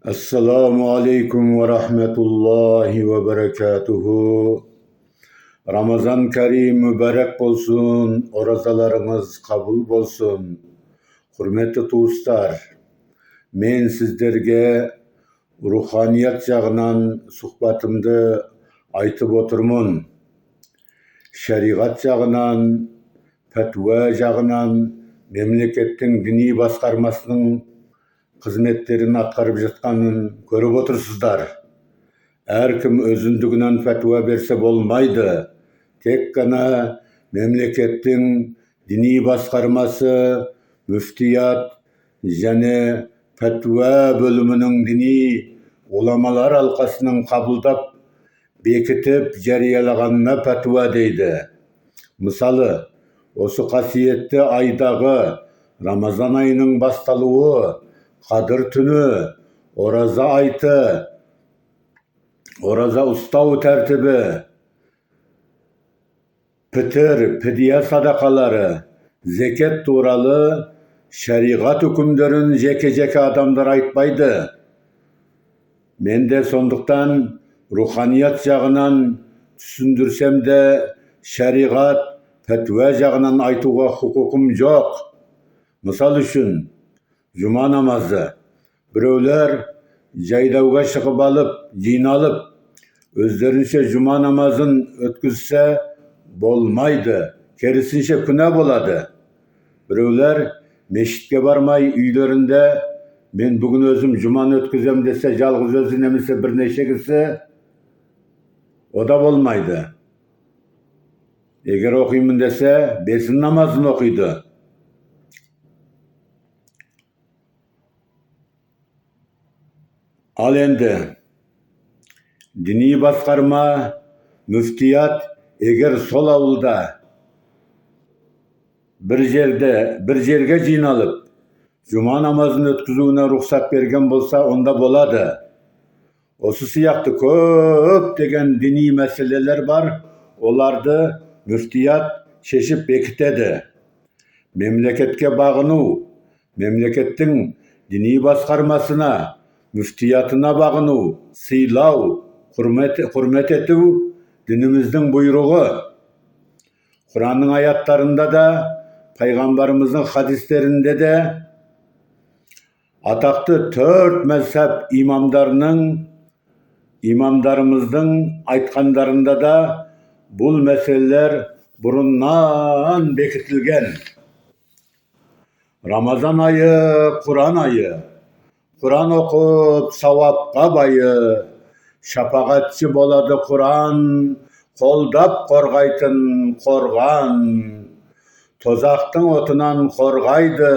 Assalamu alaikum ve rahmetullahi ve berekatuhu. Ramazan Kerim mübarek bolsun, orazalarınız kabul bolsun. Hürmetli tuğustar, men sizlerge ruhaniyat jagынан suhbatımды aytıp oturmun. Şeriat jagынан, fatwa jagынан memlekettin dini baskarmasının hizmetlerini atkarıp жатқанын көріп отырсыздар. Әркім өзүндүгүнөн fatwa берсе болмайды. Тек қана мемлекеттің дини басқармасы, мүфтият және fatwa бөлімінің дини уламалар алқасының қабылдап, бекітіп жариялағанына fatwa дейді. Мысалы, осы қасиетті айдағы Рамазан айының басталуы, Қадыр түні, ораза айты, ораза ұстау тәртібі, пітір, пидия садақалары, зекет туралы шариғат үкімдерін жеке-жеке адамдар айтпайды. Мен де сондықтан руханият жағынан түсіндірсем де, шариғат, fatwa жағынан айтуға құқықым жоқ. Мысал үшін, Жұма намазы. Біреулер жайлауға шығып алып, жиналып, өздерінше жұма намазын өткізсе болмайды. Керісінше күнә болады. Біреулер мешітке бармай үйлерінде мен бүгін өзім жұманы өткізем десе, жалғыз өзі немесе бірнеше кісі, о да болмайды. Егер оқимын десе, бесін намазын оқиды. Ал енді, діни басқарма, мүфтият, егер сол ауылда бір жерге жиналып, жұма намазын өткізуіне рұқсат берген болса, онда болады. Осы сияқты көп деген діни мәселелер бар, оларды мүфтият шешіп бекітеді. Мемлекетке бағыну, мемлекеттің діни басқармасына, мүфтиятына бағыну, сыйлау, құрмет ету дініміздің бұйрығы. Құранның аяттарында да, пайғамбарымыздың хадистерінде де, атақты 4 мәзһәб имамдарымыздың айтқандарында да бұл мәселелер бұрыннан бекітілген. Рамазан айы, Құран айы. Құран оқып, сауапқа байы, шапағатшы болады Құран, қолдап қорғайтын қорған. Тозақтың отынан қорғайды,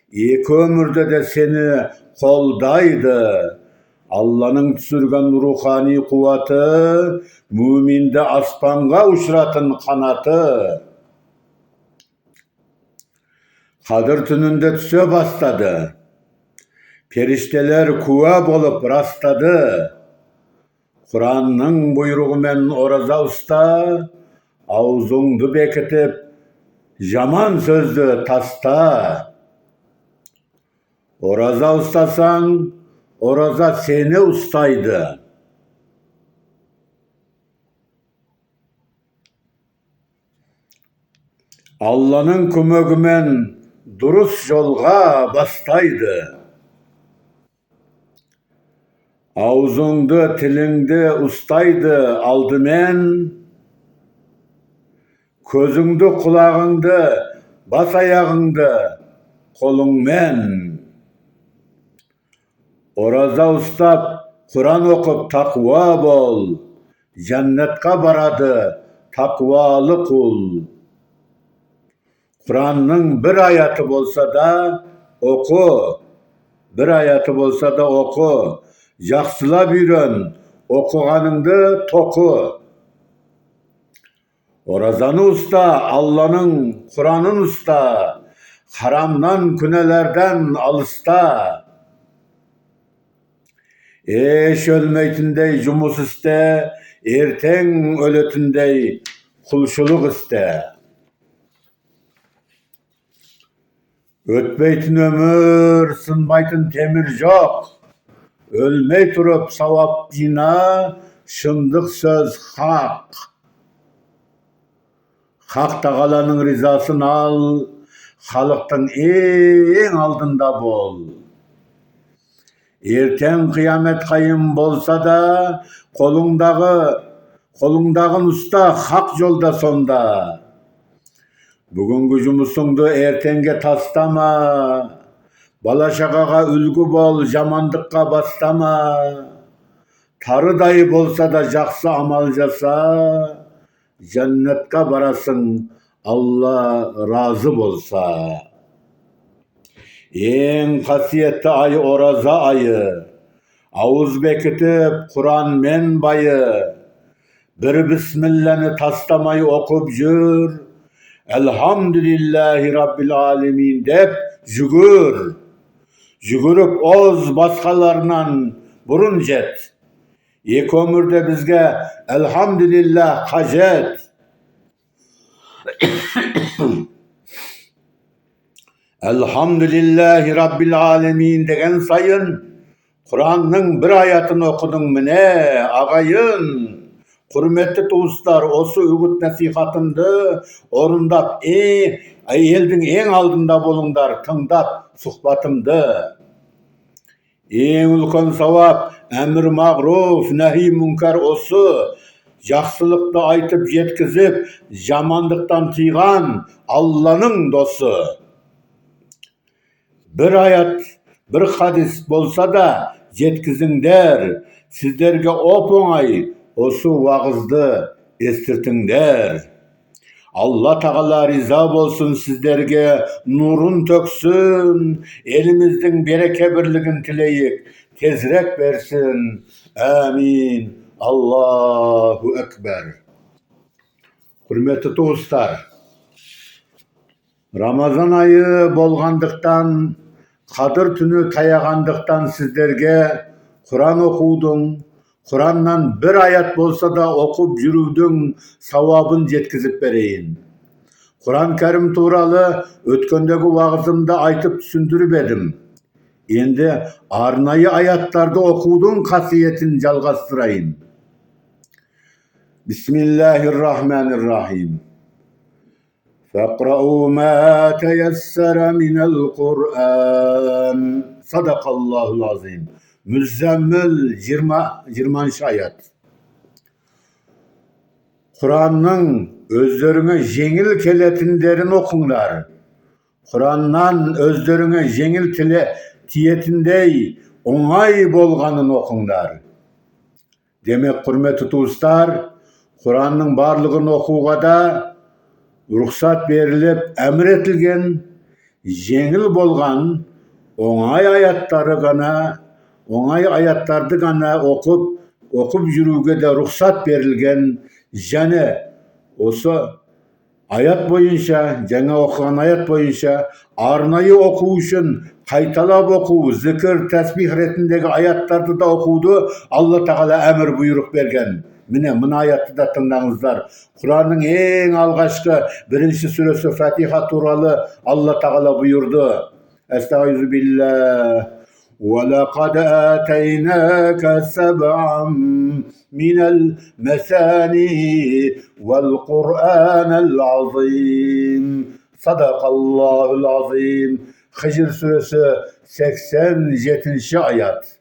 екі өмірде де сені қолдайды. Алланың түсірген рухани қуаты, мүминді аспанға ұшыратын қанаты. Қадыр түнінде түсе бастады. Періштелер куә болып растады. Құранның бұйрығымен ораза ұста, аузыңды бекітіп, жаман сөзді таста. Ораза ұстасаң, ораза сені ұстайды. Алланың көмегімен дұрыс жолға бастайды. Аузыңды, тіліңді ұстайды алдымен, көзіңді, құлағыңды, бас аяғыңды қолыңмен. Ораза ұстап, Құран оқып тақуа бол, жәннатқа барады тақуалы құл. Құранның бір аяты болса да оқы, бір аяты болса да оқы. Жақсылап үйрен, оқығаныңды тоқы. Оразаны ұста, Алланың Құранын ұста, харамнан, күнәлерден алыста. Еш өлмейтіндей жұмыс істе, ертең өлетіндей құлшылық істе. Өтпейтін өмір, сынбайтын темір жоқ. ölmey turup savap jina, şındık söz hak. Hak Tağalanın rizasını al, halıktın en aldında bol. Erten kıyamet kayın bolsa da, kolundağın usta hak yolda sonda. Bugünkü jumusuңdu ertenge tastama, bala şakaga ülgü bol, jamandıkka bastama. Tarıdayı bolsa da jakсы amal jasa, cennetke barasың Allah razı bolsa. En kasiyetli ayı Oraza ayı, avuz bekitip Kur'an men bayı, bir bismillah'ni tastamayı okup jür, elhamdülillahi rabbil alemin dep jügür. Jügürüp oz başkalarından burun jet. Eki ömürde bizge elhamdülillah kajet. Elhamdülillahi rabbil alemin degen sayın, Kur'an'ın bir ayatını okudun mine ağayın. Hürmetli tuğuslar, osu ügüt nasihatımdı orundap eldin en aldında bolunglar, tıngdap suhbatımdı. En ulkan savap, emir mağruf, nehi munkar osu, jaksılıkta aytıp yetkizip, jamandıktan tıygan Allah'ın dostu. Bir ayat, bir hadis bolsa da yetkizingler, sizlerge oponay osu vağızdı estirtingler. Allah Teala riza bolsun sizlerge, nurun töksün, elimizдің bereke birligin tileyik, tezrek versin. Amin. Allahu Ekber. Hürmetli dostlar, Ramazan ayı bolgandıktan, Kadir tünü tayagandıktan sizlerge Kur'an okudun, Kur'an'dan bir ayat bolsa da okup jürüdün savabın jetkizip bereyin. Kur'an Kerim turalı ötkendeki vağızımda aytıp sündürüp edim. Endi arnayı ayatlarda okudun kasiyetin jalgastırayın. Bismillahirrahmanirrahim. فَاقْرَؤُوا مَا تَيَسَّرَ مِنَ الْقُرْآنِ. Sadakallahul azim. Müzzemmil 20. ayat. Kur'an'ın özlerine jengil keletinlerin okunlar. Kur'an'dan özlerine jengil tiyetindey oңай bolganын okunlar. Demek hürmetli dostlar, Kur'an'ın barlığını okuğa da ruhsat berilip emretilgen, jengil bolgan oңай ayattardı gana okup jürüge de ruhsat berilgen, jane osu ayat boyunca, jana okugan ayat boyunca arnayı oku üçün kaytalap oku, zikir, tesbih retindeki ayattardı da okudu, Allah Teala emir buyruk bergen. Mine ayatты da tыңdаңыздар. Kur'an'ın en algaçkı birinci suresi Fatiha turalı Allah Teala buyurdu. Estağfirullah. وَلَقَدْ آتَيْنَاكَ سَبْعًا مِنَ الْمَثَانِي وَالْقُرْآنَ الْعَظِيمِ. Sadakallahul azim. Hicr suresi 87. ayat.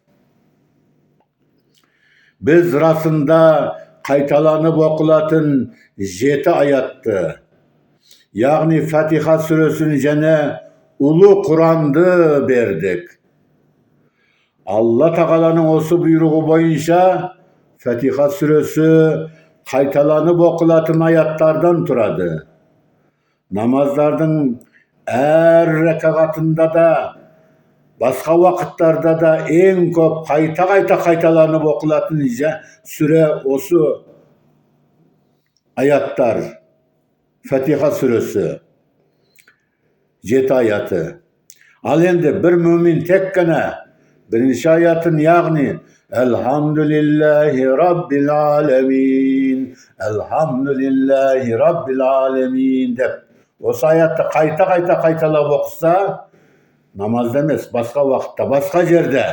Biz rasında kaytalanıp okulatın 7 ayattı. Yani Fatiha suresini jene ulu Kur'an'dı berdik. Allah Teala'nın osu buyruğu boyunca Fatiha suresi kaytalanıp okulatın ayatlardan turadı. Namazlardın her rekatında da başka vakitlarda da en köp kaytalanıp okulatın süre osu ayatlar. Fatiha suresi 7 ayatı. Al endi bir mümin tekkene birinci ayatın yani Elhamdülillahi Rabbil alemin, Elhamdülillahi Rabbil alemin dep o ayatı kaytalap okusa namaz demez, başka vakitte, başka yerde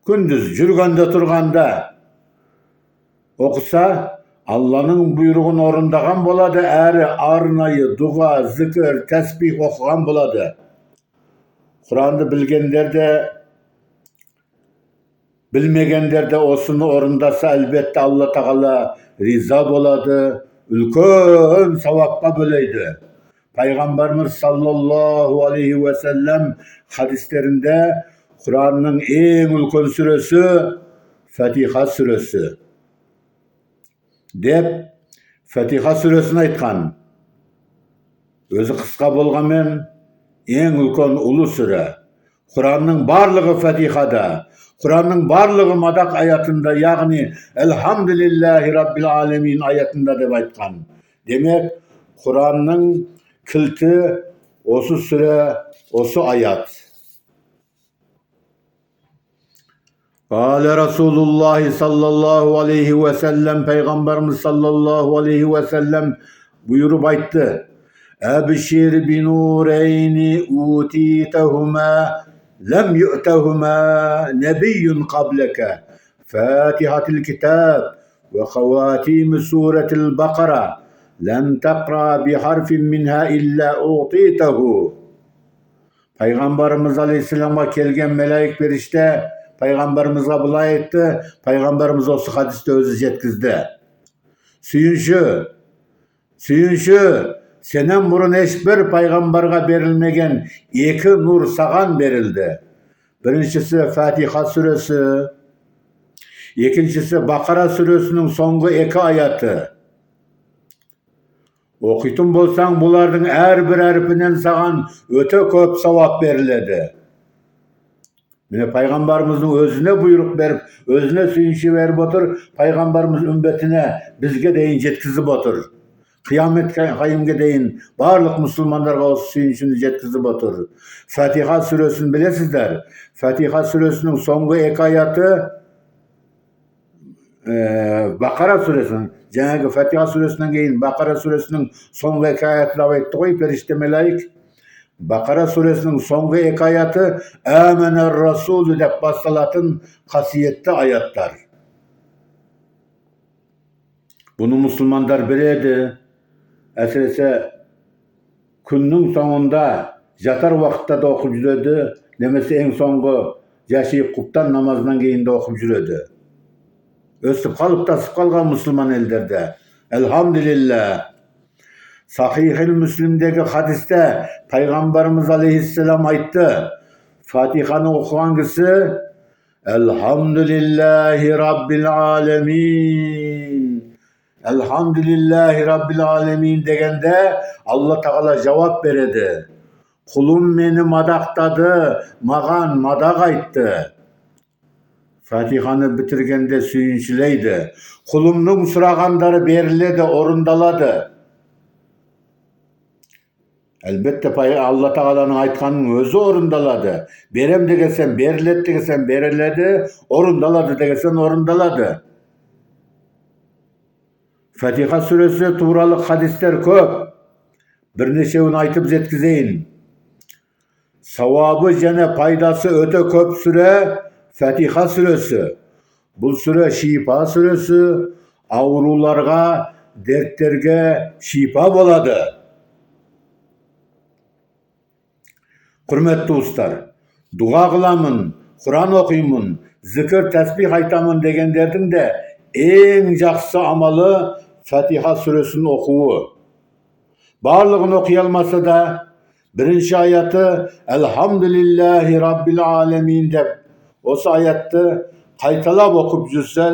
Gündüz жүрgende turganda okusa Allah'ın buyruğunu orundagan boladı, әрі arnayı, dua, zikir, tesbih okugan boladı. Kur'an'ı bilgenler de bilmegenler de osunu orundasa elbette Allah Teala riza boladı, ülkün savapka böleydi. Peygamberimiz sallallahu aleyhi ve sellem hadislerinde Kur'an'ın en ülkün süresi Fatiha süresi dep Fatiha süresini aytkan. Özü kıska bolgamen en ülkün ulu süre. Kur'an'ın barlığı Fatiha'da, Kur'an'ın barlığı madak ayatında, yani Elhamdülillahi Rabbil Alemin ayatında dep aytkan. Demek Kur'an'ın kilti osu süre, osu ayat. Kâle Resulullah sallallahu aleyhi ve sellem, Peygamberimiz sallallahu aleyhi ve sellem buyurup ayttı. Ebşir bi nureyni utitehuma lem yu'tehuma nebiyyun kableke. Fatihatil kitab ve khavatimi suretil Bakara. Lem tekra bi harfin minha illa utitehu. Peygamberimiz aleyhisselam'a kelgen melaik berişte Peygamberimize bulay etti. Peygamberimiz o hadiste özü jetkizdi. Suyunşu, senen burun hiçbir peygamberge berilmegen iki nur sagan berildi. Birincisi Fatiha suresi, ikincisi Bakara suresinin songu iki ayatı. Okuytun bolsan bulardın her bir harfinden sagan öte köp savap beriledi. Mine Peygamberimizin özüne buyruk berip, özüne suyunşu verip otur, Peygamberimiz ümbetine bizge deyin jetkizip otur. Kıyamet kayımge deyin barlık Müslümanlarga o suyunşunu jetkizip otur. Fatiha suresini bilesizler. Fatiha suresinin songu iki ayatı Bakara suresinin, janagı Fatiha suresinden keyin Bakara suresinin songu iki ayatı da aytdı koy perişte melaik. Bakara suresinin songu iki ayatı Âmener Rasulü dep bastalatın kasiyetli ayatlar. Bunu Müslümanlar biledi. Esese günün sonunda jatar vakitte de okup jüredi. Nemesi en songu yaşayıp kuptan namazından keyin de okup jüredi. Ösüp kalıp tasıp kalgan Müslüman ellerde. Elhamdülillah. Sahih-i Müslim'deki hadiste Peygamberimiz aleyhisselam ayttı. Fatiha'nı okuyan kişi Elhamdülillahi Rabbil Alemin. Elhamdülillahi Rabbil Alemin degende Allah Teala cevap beredi. Kulum meni madaktadı, magan madak ayttı. Fatiha'nı bitirgende suyunçileydi. Kulumnun suraganları beriledi, orundaladı. Elbette Allah Teala'nın aytkanın özü orundaladı. Berem degesen berilet degesen beriledi, orundaladı degesen orundaladı. Fatiha suresi tuğralık hadisler köp. Bir neçeuni aytıp jetkizeyin. Savabı jene paydası öte köp süre Fatiha suresi. Bu süre şifa suresi, avrularga, dertlerge şifa boladı. Hürmetli dostlar, dua kılamın, Kur'an okuyumun, zikir tesbih aytamın degenlerдің de en жақсы amalı Fatiha suresini okuğu. Barlığını okuyalmasa da birinci ayatı Elhamdülillahi Rabbil Alemin dep osu ayatты kaytalap okup jürse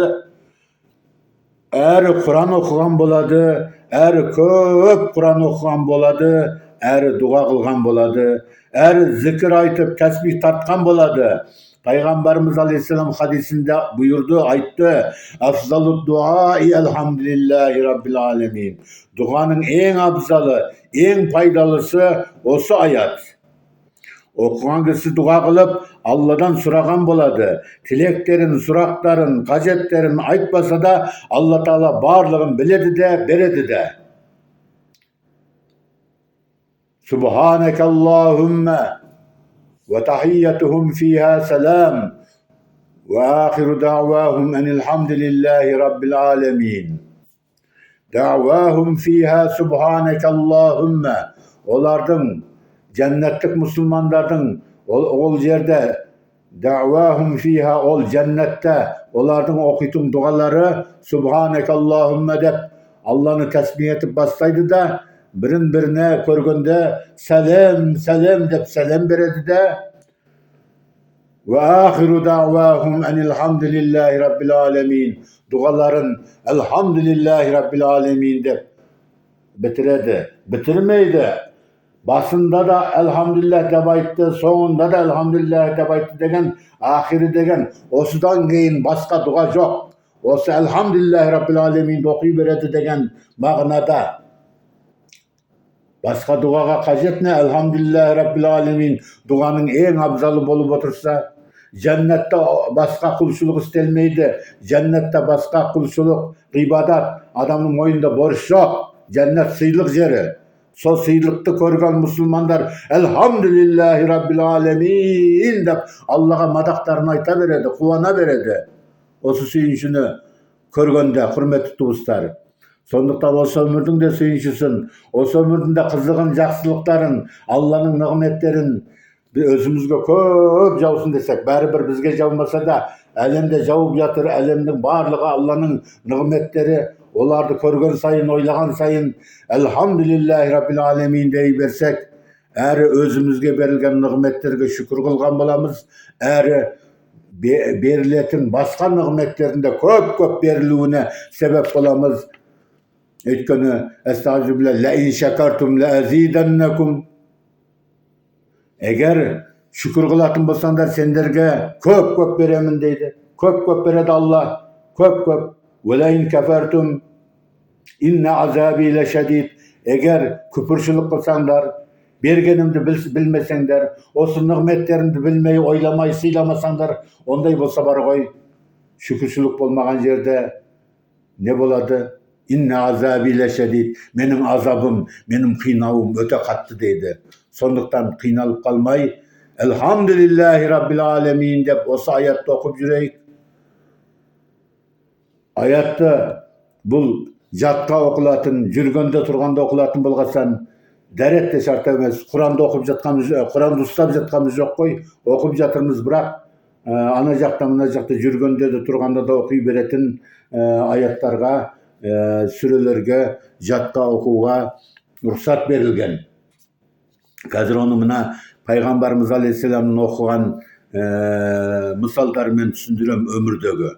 er Kur'an okugan boladı, er köp Kur'an okugan boladı, er dua kılgan boladı, er zikir aytıp tesbih tartkan boladı. Peygamberimiz Aleyhisselam hadisinde buyurdu, ayttı. Afzalu duai elhamdülillahi Rabbil Alemin. Duanın en abzalı, en faydalısı osu ayat. Okugan kişi dua kılıp Allah'dan suragan boladı. Tileklerin, surakların, kajetlerin aytbasa da Allah Teala barlığın biledi de, beredi de. Subhaneke Allahümme ve tahiyyatuhum fiha selam Ve ahiru da'vahum enilhamdülillahi rabbil alemin. Da'vahum fiha subhanekallahümme. Olardım cennetlik Müslümanlardan ol yerde da'vahum fiha ol cennette olardan okuyduğum duaları subhanekallahümme dep Allah'ını tesbih etip bastaydı da birin birine körgünde selam selam dep selam beredi de ve ahiru da'vahum enilhamdülillahi rabbil alemin. Duaların elhamdülillahi rabbil alemin de bitiredi. Bitirmeydi. Basında da elhamdülillah dep aytdı, sonunda da elhamdülillah dep aytdı degen, ahiri degen, osudan keyin başka dua yok. Osu elhamdülillahi rabbil alemin okuy beredi degen mağnada. Başka duaga kajet ne? Elhamdülillahi rabbil alemin duanın en abzalı bolup otursa, cennette başka kulçuluk istelmeydi. Cennette başka kulçuluk, ibadat, adamın moyunda borç yok. Cennet sıylık yeri. So sıylıkты körgen Müslümanlar elhamdülillahi rabbil alemin dep Allah'a madaklarını ayta beredi, kuvana beredi. Osu suyunçunu körgende, hürmetli dostlar. Sonduktan o ömürдің de suyunçusun, o ömürдің de kızығın, жақсылықтарын, Allah'ın nimetlerin özümüzge köp jausun desek, bäribir bizge jaumasa da, elemde jaup yatır, elemdin barlığı Allah'ın nimetleri, olardı körgön sayın, oylagan sayın, elhamdülillahi rabbil alemin deyi bersek, äri özümüzge berilgen nimetlerge şükür kılgan bolamız, äri beriletin başka nimetlerinde köp berilüğüne sebep bolamız. Ötkeni estağfirullah la in şekertum la azidennekum. Eğer şükür kılatın bolsаңдар senderge köp beremin deydi. Köp beredi Allah. Köp. Ve la in kefertum inne azabi leşedid. Eğer küpürçülük kılsаңдар, bergenimdi bilmeseңдар, osu nimetlerimdi bilmeyi, oylamayı, sıylamasaңдар, onday bolsa bar goy. Şükürçülük bolmagan yerde ne boladı? İnne azabi leşedid. Benim azabım, benim kıynavım öte kattı deydi. Sonduktan kıynalıp kalmay, elhamdülillahi rabbil alemin dep osu ayette okup jüreyik. Ayette bul jatka okulatın, jürgönde turganda okulatın bolgasan, derette şart emes. Kur'an'da okup jatkamız, Kur'an'da ustab jatkamız yok koy. Okup jatırmız bırak. Ana jakta mına jakta jürgönde de turganda da okuy beretin ayetlerga, sürelerge, jatka okuga ruhsat berilgen. Қазір оны мына Пайғамбарымыз алейхисаламның оқыған мысалдарымен түсіндірем өмірдегі.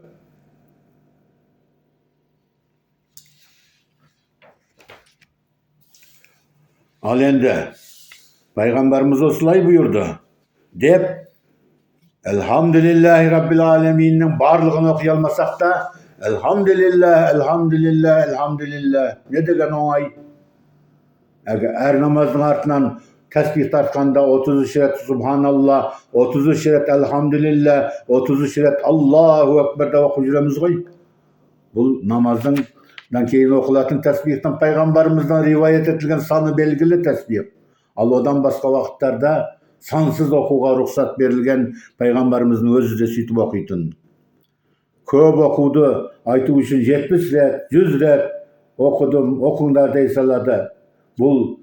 Ал енді Пайғамбарымыз осылай бұйырды деп, элхамдулиллахи раббил алеминнің барлығын оқи алмасақ та, элхамдулилlah, не деген оңай. Әр намаздың артынан tesbih tartkanda 33 rет subhanallah, 33 rет elhamdülillah, 33 rет Allahu ekber de okup jüremiz goy. Bu namazdan keyin okulatın tesbihten Peygamberimizden rivayet etilgen sanı belgili tesbih. Al odan başka vakitlarda sansız okuga ruhsat berilgen Peygamberimizin özü de sütüp okuytun. Köp okudu, aytı üçün 70 rет, 100 rет okudum, okundar deysaladı. Bu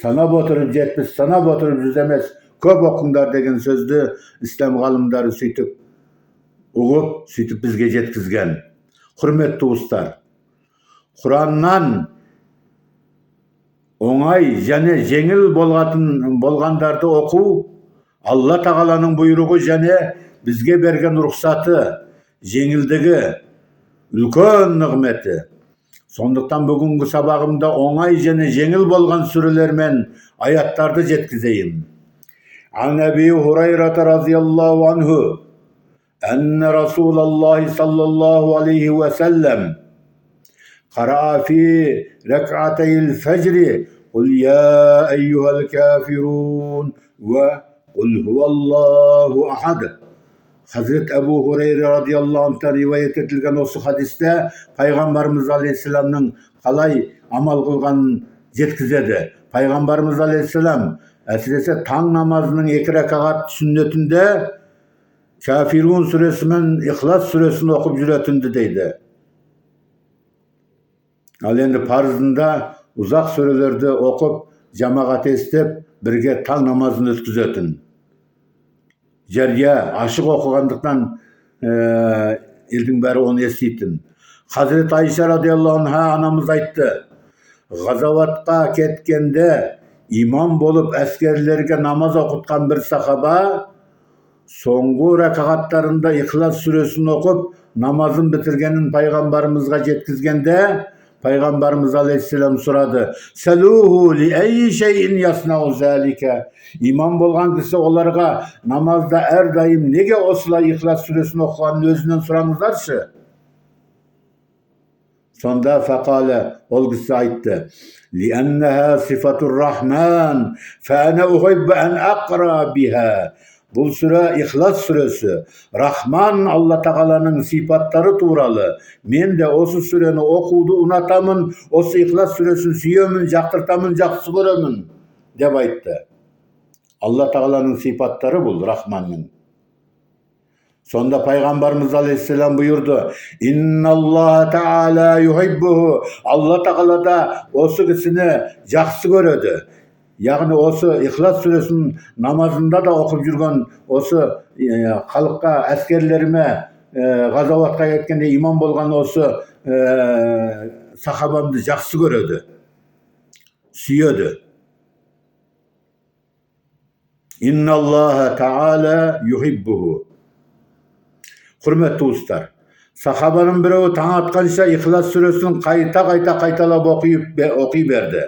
sanap oturup 70, sanap oturup 100 emes, köp okundar degen sözdü İslam galımdары sütüp uğup, sütüp bizge jetkizgen. Hürmetli dostlar, Kur'an'dan oңай және жеңіл болғандарды оқу Алла Тағаланың бұйрығы және бізге берген рұқсаты, жеңілдігі, үлкен нығметі. Сондықтан бүгінгі сабағымда оңай және жеңіл болған сүрелер мен аяттарды жеткізейін. Ан Аби Хурайрата разияллаху анху әнне Расулаллахи саллаллаху алейхи ва саллам قرأ في ركعتي الفجر قل يا أيها الكافرون وقل هو الله أحد. Hazreti Ebu Hureyre radıyallahu anh'tan rivayet etilgen osu hadiste Peygamberimiz aleyhisselamның қалай amal kılganын jetkizedi. Peygamberimiz aleyhisselam әсіресе таң намазының 2 ракағат sünnetinde Kafirun suresi men İhlas suresini okup jüretindi deydi. Al endi farzında uzak surelerde okup cemaat istep birge taң namazını ötküzetin. Jerge aşık okugandyktan elдің bäri onu esiytin. Hazreti Ayşe radıyallahu anha anamız aytdı. Gazavatqa ketkende imam bolup askerlerge namaz okutkan bir sahaba soңgu rakatlarında İhlas suresini okup namazın bitirgenin paygambarımızga jetkizgende Peygamberimiz Aleyhisselam soradı. Seluhu li eyyi şeyin yasna'u zalika. İmam bolgan kişi olarga namazda her daim nege osula İhlas suresini okuganın özünden soramızlarşı. Sonda fekale ol kişi aytdı. Li'enneha sifatur rahman fe ene uhibbu en akra biha. Bu sure İhlas suresi. Rahman Allah Taala'nın sifatları tuğralı. Men de osu sureni okudu unatamın. Osu İhlas suresini süyömün, jaktırtamın, jakсы görömün dep aytdı. Allah Taala'nın sifatları bul Rahman'ın. Sonda Peygamberimiz Aleyhisselam buyurdu. İnna Allah Teala yuhibbuhu. Allah Teala da osu kişini jakсы görödü. Yani osu İhlas suresinin namazında da okup жүрген osu halkka, askerlerime gazavatqa ketkende imam bolgan osu sahabamды jakсы görödü, süyödü. İnnallaha Teala yuhibbuhu. Hürmetli dostlar, sahabanın birevi taң atkança İhlas suresini kaytalap okuy berdi.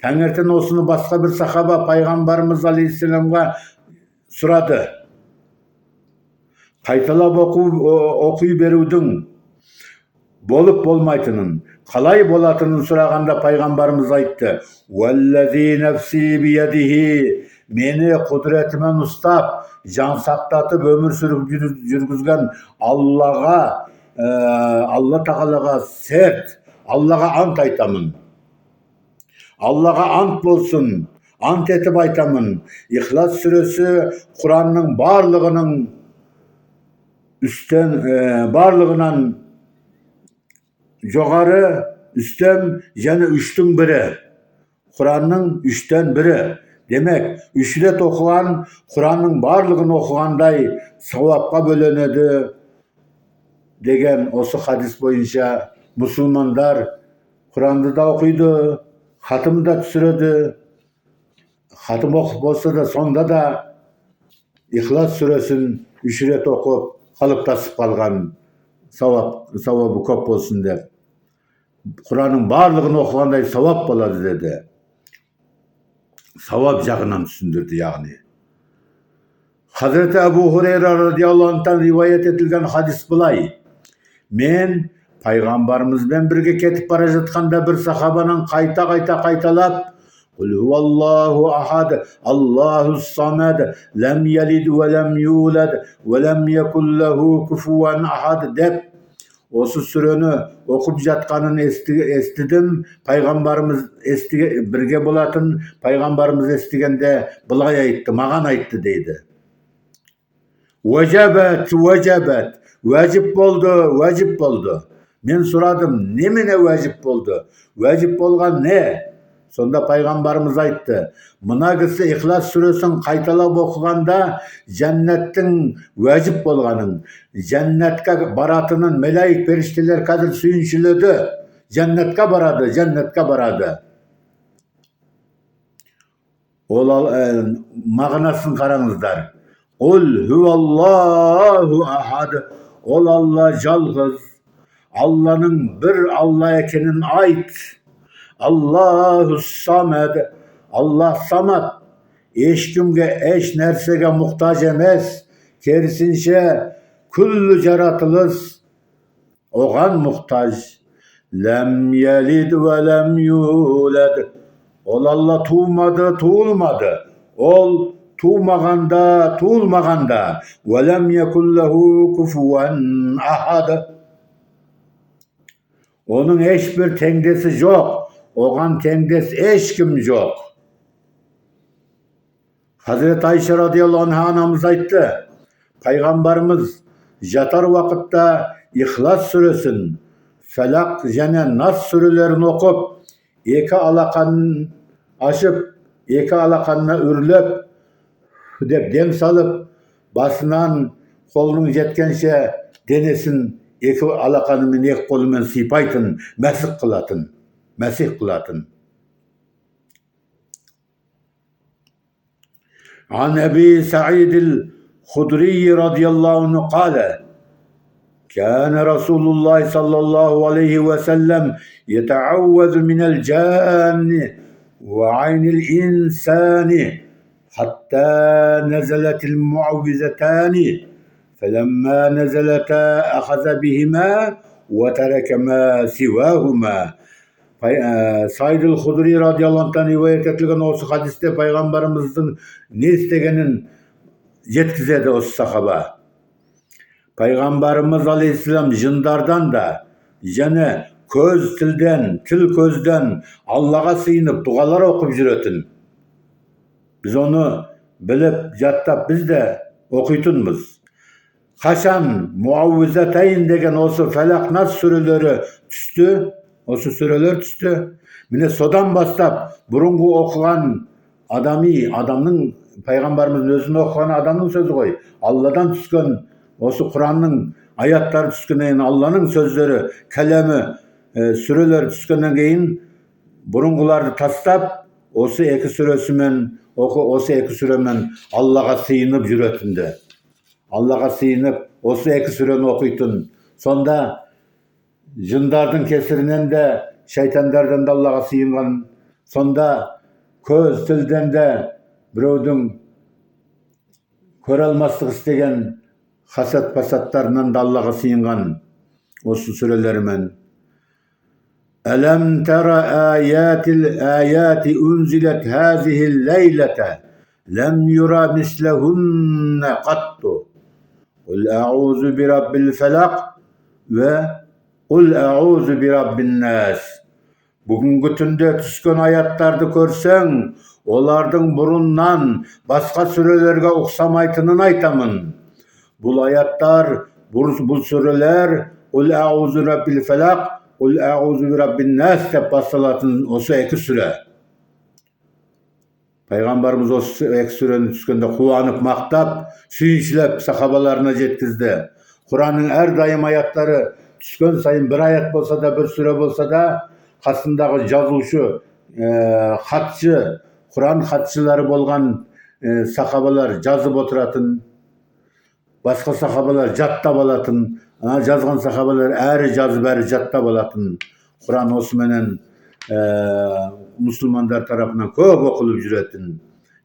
Tаңертең осыны басқа bir сахаба Пайғамбарымыз Алейхиссаламға сұрады. Қайталап оқи берудің болып болмайтынын, қалай болатынын сұрағанда Пайғамбарымыз айтты. Уәлләзи нәфси биядихи. Мені құдіретімен ұстап, жан сақтатып өмір сүріп жүргізген Аллаға, Алла Тағалаға серт, Аллаға ант айтамын. Allah'a ant bolsun, ant etip aytamın. İhlas suresi Kur'an'ın barlığının barlığından jogarı, üstten yani üçtün biri. Kur'an'ın üçten biri. Demek üçret okugan Kur'an'ın barlığını okuganday savapqa bölünedi degen osu hadis boyunca Müslümanlar Kur'an'da da okuydu. Hatım da түсіреді. Hatım okup olsa da sonda da İhlas suresini 3 ret okup kalıptasıp kalgan savabı köp olsun dep. Kur'an'ın barlığını okuganday savap boladı dedi. Savap jagынан düşündürdü yani. Hazreti Ebu Hureyre radıyallahu anh'tan rivayet etilgen hadis bulay. Men Peygamberimizden birge ketip bara jatkanda bir sahabanın kaytalap Kul huvallahu ahad, Allahus samed, lem yelid ve lem yulad ve lem yekun lehu kufuven ahad dep osu sureni okup jatkanın estidim. Peygamberimiz birge bolatın, Peygamberimiz estigende bulay aytты, magan aytты deydi. Vecebet, vacip boldu. Men soradım, nemine vacip boldu? Vacip bolgan ne? Sonda Peygamberimiz aytты. Mına kişi İhlas suresini kaytalap okuganda cennettin vacip bolganın, cennetke baratının melaik perişteler kadir suyunçilödü. Cennetke baradı. Mağnasını karаңыздар. Kul huvallahu ahad. Ol Allah жалғыз. Allah'ın bir Allah ekenin ait. Allahus samed. Allah samad. Eşkimge eş nersege muhtaç emes. Kerisinçe küllü jaratılız. Oğan muhtaç. Lem yelid ve lem yulad. Ol Allah tuğulmadı. Ol tuğulmaganda. Ve lem yekun lehu kufuven ahad. Onun hiçbir tengdesi yok. Oğan tengdes eşkim yok. Hazreti Ayşe radıyallahu anha anamız aytты. Пайғамбарымыз жатар уақытта İhlas сүресін, Фәлақ және Нас сүрелерін оқып, екі алақанын ашып, екі алақанына үрлеп деп дем салып, басынан қолының жеткенше денесін екі алақанымен екі қолымен сипайтын, мәсіх қылатын. عن أبي سعيد الخدري رضي الله عنه قال كان رسول الله صلى الله عليه وسلم يتعوذ من الجان وعين الإنسان حتى نزلت المعوذتان فلما نزلتا أخذ بهما وترك ما سواهما. Said el-Hudri radıyallahu anh'tan rivayet etilgen осы hadiste Peygamberimizin ne istegенін жеткізеді осы сахаба. Peygamberimiz aleyhisselam жындардан да және көз тілден, тіл көзден Аллаға сыйынып дұғалар оқып жүретін. Біз оны біліп, жаттап біз де оқитынбыз. Қашан Муаввизатайн деген осы Фәлақ Нас сүрелері түсті, осы сүрелер түсті. Міне содан бастап бұрынғы оқыған адамның, пайғамбарымыздың өзін оқыған адамның сөзі ғой. Алладан түскен, осы Құранның аяттары түскеннен кейін, Алланың сөздері, кәлемі, сүрелер түскеннен кейін бұрынғыларды тастап, осы екі сүремен Аллаға сыйынып жүретінді. Аллаға сыйынып, осы екі сүрені оқитын. Сонда жындардың кесірінен де, шайтандардан да Аллаға сыйынған. Сонда көз тілден де біреудің көре алмастық істеген хасад пасаттарынан да Аллаға сыйынған осы сүрелермен. ألم تر آيات أنزلت هذه الليلة لم يرى مثلهن قط قل أعوذ برب الفلق وقل أعوذ برب الناس. Бүгінгі түнде түскен аяттарды көрсең, олардың бұрыннан басқа сүрелерге ұқсамайтынын айтамын. Бұл аяттар, бұл сүрелер قل أعوذ برب الفلق قل أعوذ برب الناس деп басталатын осы екі сүре. Пайғамбарымыз осы екі сүрені түскенде қуанып, мақтап, сүйіншілеп сахабаларына жеткізді. Құранның әрдайым аяттары түскен сайын бір аят болса да, бір сүре болса да, қасындағы жазушы, хатшы, Құран хатшылары болған сахабалар жазып отыратын, басқа сахабалар жаттап алатын, жазған сахабалар әрі жазып, әрі жаттап алатын. Құран осыменен мұсылмандар тарапынан көп оқылып жүретін,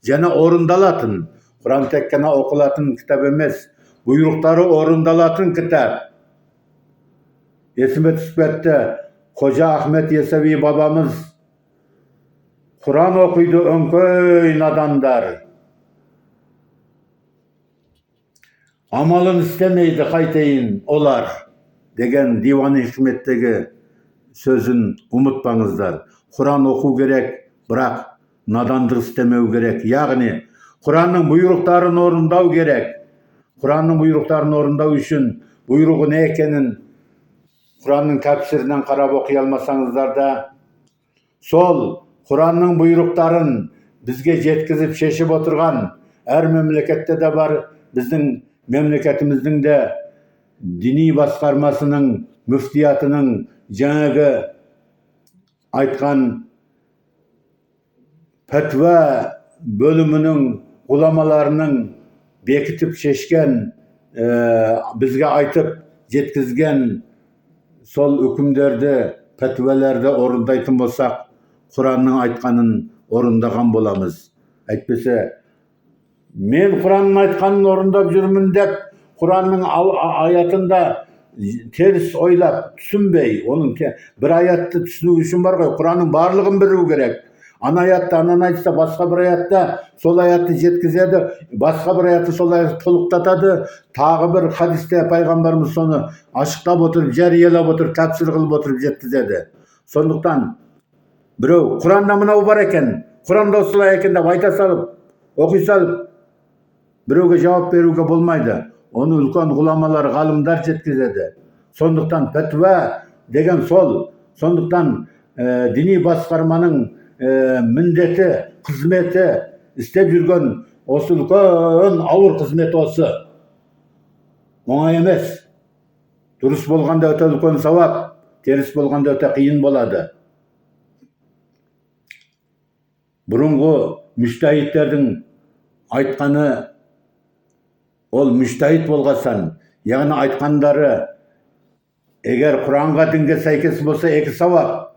және орындалатын. Құран тек қана оқылатын кітап емес, бұйрықтары орындалатын кітап. Есіме түсіп кетті, Қожа Ахмет Есави бабамыз Құран оқиды өңкөй надандар. Амалын істемейді қайтейін олар деген Диван-ы Хикметтегі сөзін ұмытпаңыздар. Құран оқу керек, бірақ надандық істемеу керек. Яғни Құранның бұйрықтарын орындау керек. Құранның бұйрықтарын орындау үшін бұйрығы не екенін Құранның тәпсірінен қарап оқи алмасаңыздар да, сол Құранның бұйрықтарын бізге жеткізіп шешіп отырған әр мемлекетте де бар, біздің мемлекетіміздің де діни басқармасының, мүфтиятының жаңағы айтқан пәтуа бөлімінің ғұламаларының бекітіп шешкен, бізге айтып жеткізген сол үкімдерді, пәтуаларды орындайтын болсақ, Құранның айтқанын орындаған боламыз. Әйтпесе, мен Құранның айтқанын орындап жүрмін деп, Құранның аятында теріс ойлап, түсінбей, оның бір аятты түсіну үшін бар ғой, Құранның барлығын білу керек. Ана аятта, ананы айтса, басқа бір аятта сол аятты жеткізеді, басқа бір аятты сол аятты толықтатады, тағы бір хадисте пайғамбарымыз соны ашықтап отырып, жариялап отырып, тәпсір қылып отырып жеткізеді. Сондықтан біреу Құранда мынау бар екен, Құранда осылай екен деп айта салып, оқи салып, біреуге жауап беруге болмайды. Onu ulkan ulamalar, galımlar жеткізеді. Сондықтан пәтуа деген сол. Сондықтан dini басқарманың міндеті, қызметі, істеп жүрген осы үлкен ауыр қызмет осы. Оңай емес. Дұрыс болғанда өте үлкен сауап, теріс болғанда өте қиын болады. Бұрынғы мүжтәһиттердің айтқаны, ол мүжтәһит болғасан, яғни айтқандары егер Құранға, дінге сәйкес болса, 2 сауап,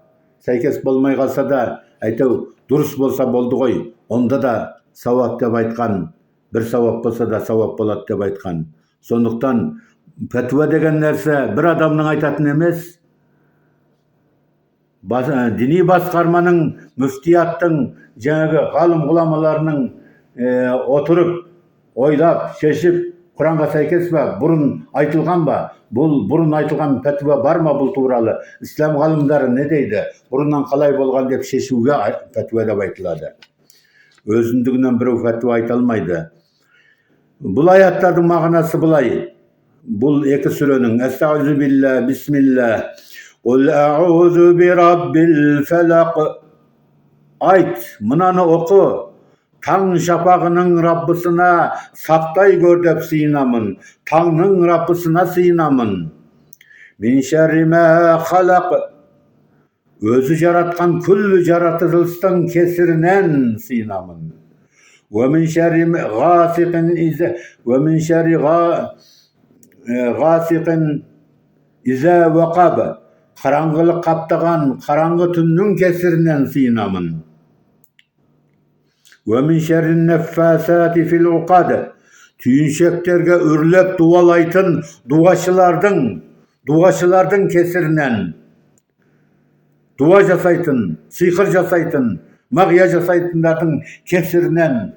сәйкес болмай қалса да, әйтеу дұрыс болса болды ғой, онда да сауап деп айтқан, 1 сауап болса да сауап болады деп айтқан. Сондықтан пәтуа деген нәрсе бір адамның айтатын емес, dini басқарманың, мүфтияттың, жаңағы ғалым ғұламаларының отырып, ойлап, шешіп, Құранға сәйкес ба, бұрын айтылған ба, бұл бұрын айтылған пәтуа бар ма бұл туралы, ислам ғалымдары не дейді, бұрыннан қалай болған деп шешуге пәтуа деп айтылады. Өзіндігінен біреу пәтуа айта алмайды. Бұл аяттардың мағынасы былай. Бұл 2 сүренің Әстағфиру билла, бисмилла. Qul a'udhu bi rabbil falaq. Ayt, mınanı oku. Таң шапағының Раббысына сақтай көр деп сыйынамын. Таңның Раббысына сыйынамын. Min şerri ma халақ. Өзі жаратқан күллі жаратылыстың кесірінен сыйынамын. ومن شر غاسق إذا وقب. Қараңғылық қаптаған қараңғы түннің кесірінен сыйынамын. ومن شر النفاثات في العقد. Түйіншектерге үрлеп дуалайтын дуашылардың кесірінен, дуа жасайтын, сиқыр жасайтын, мағия жасайтындардың кесірінен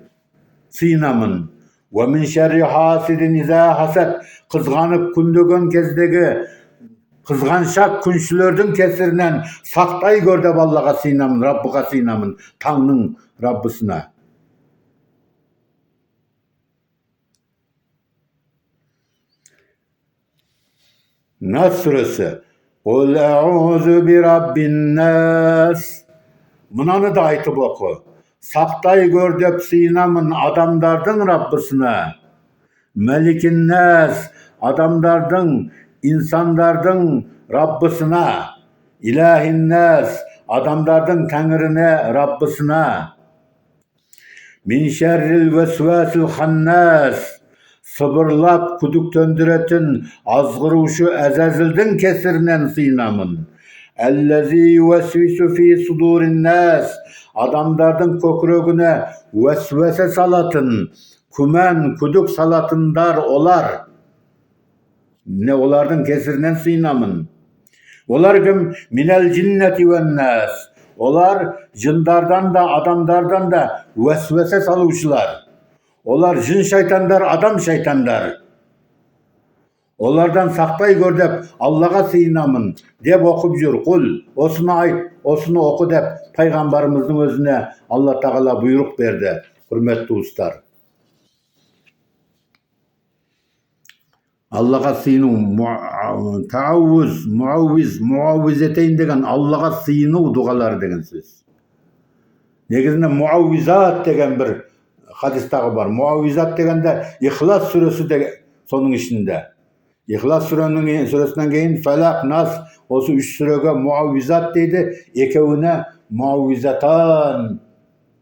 сыйынамын. ومن شر حاسد إذا حسد. Қызғанып күндеген кездегі қызғаншақ күншілердің кесірінен сақтай көр деп Аллаға сыйынамын, Раббыға сыйынамын, таңның Раббысына. Нас сүресі. Qul a'udhu bi rabbin nas. Mınanı da aytıp oku. Сақтай көр деп сыйынамын адамдардың Раббысына. Мәлиkin nas. Адамдардың, insandардың Rabbısına. İlahin nas. Adamların Tanrına, Rabbısına. Min şerril vesvesil hannas. Sıbırlap kuduk döndüretin azgıruşu Əzəzildin kesirinden sıynamın. Ellezî yuvesvisu fi sudurin nas. Adamların kökrögüne vesvese salatın. Kumen, kuduk salatındar olar. Ne olardan kesirinden sıynamın. Olar kim? Minel cinneti ve nas. Olar cindardan da adamlardan da vesvese saluşlar. Olar cin şeytanlar, adam şeytanlar. Olardan saktay gör dep Allah'a sıynamın dep okup jür. Kul osunu ayt, osunu oku dep Peygamberimizin özüne Allah Teala buyruk berdi. Hürmetli ustalar. Allah'a sıyınu, muavvizeteyn degen Allah'a sıyınu dualar degen söz. Negizinde muavvizat degen bir hadistagı var. Muavvizat degende İhlas suresi de sonun içinde. İhlas suresinden keyin Felak, Nas, osu 3 sürege muavvizat deydi. Ekevine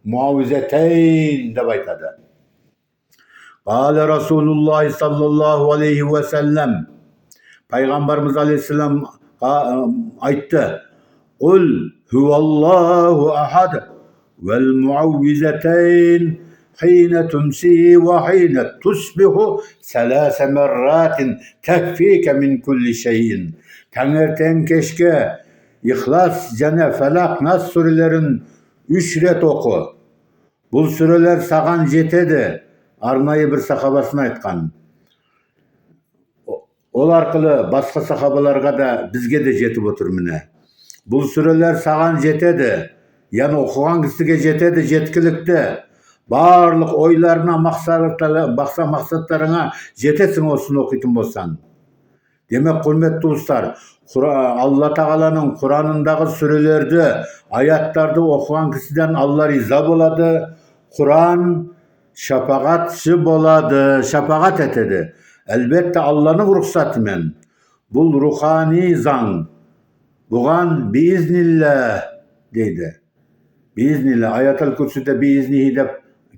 muavvizeteyn dep aytadı. Kâle Resulullah sallallahu aleyhi ve sellem. Peygamberimiz aleyhisselam ayttı. Kul huvallahu ahad vel muavvizeteyn hine tumsi ve hine tusbihu selase merratin tekfike min kulli şeyin. Tengerten keşke İhlas, Cene, Felak, Nas surelerin 3 ret oku. Bu süreler sağan jetedi. Arnayı bir sahabasına aytқан. Ol arqılı başka sahabalarga da bizge de jetip otur mine. Bu süreler sağan jetedi. Yani okugan kişiге жетеді, жеткілікті. барлық ойларына, мақсаттарыңа жетесің осыны оқитын болсаң. Демек, құрметті достар, Алла Тағаланың Құранындағы сүрелерді, аяттарды оқыған кісіден Алла риза болады. Құран шапағатшы болады, шапағат етеді. Әлбетте Алланың рұқсатымен. Бұл рухани заң. Бұған биизнилля дейді. Биизнилля, аятал күрсіде биизнихи деп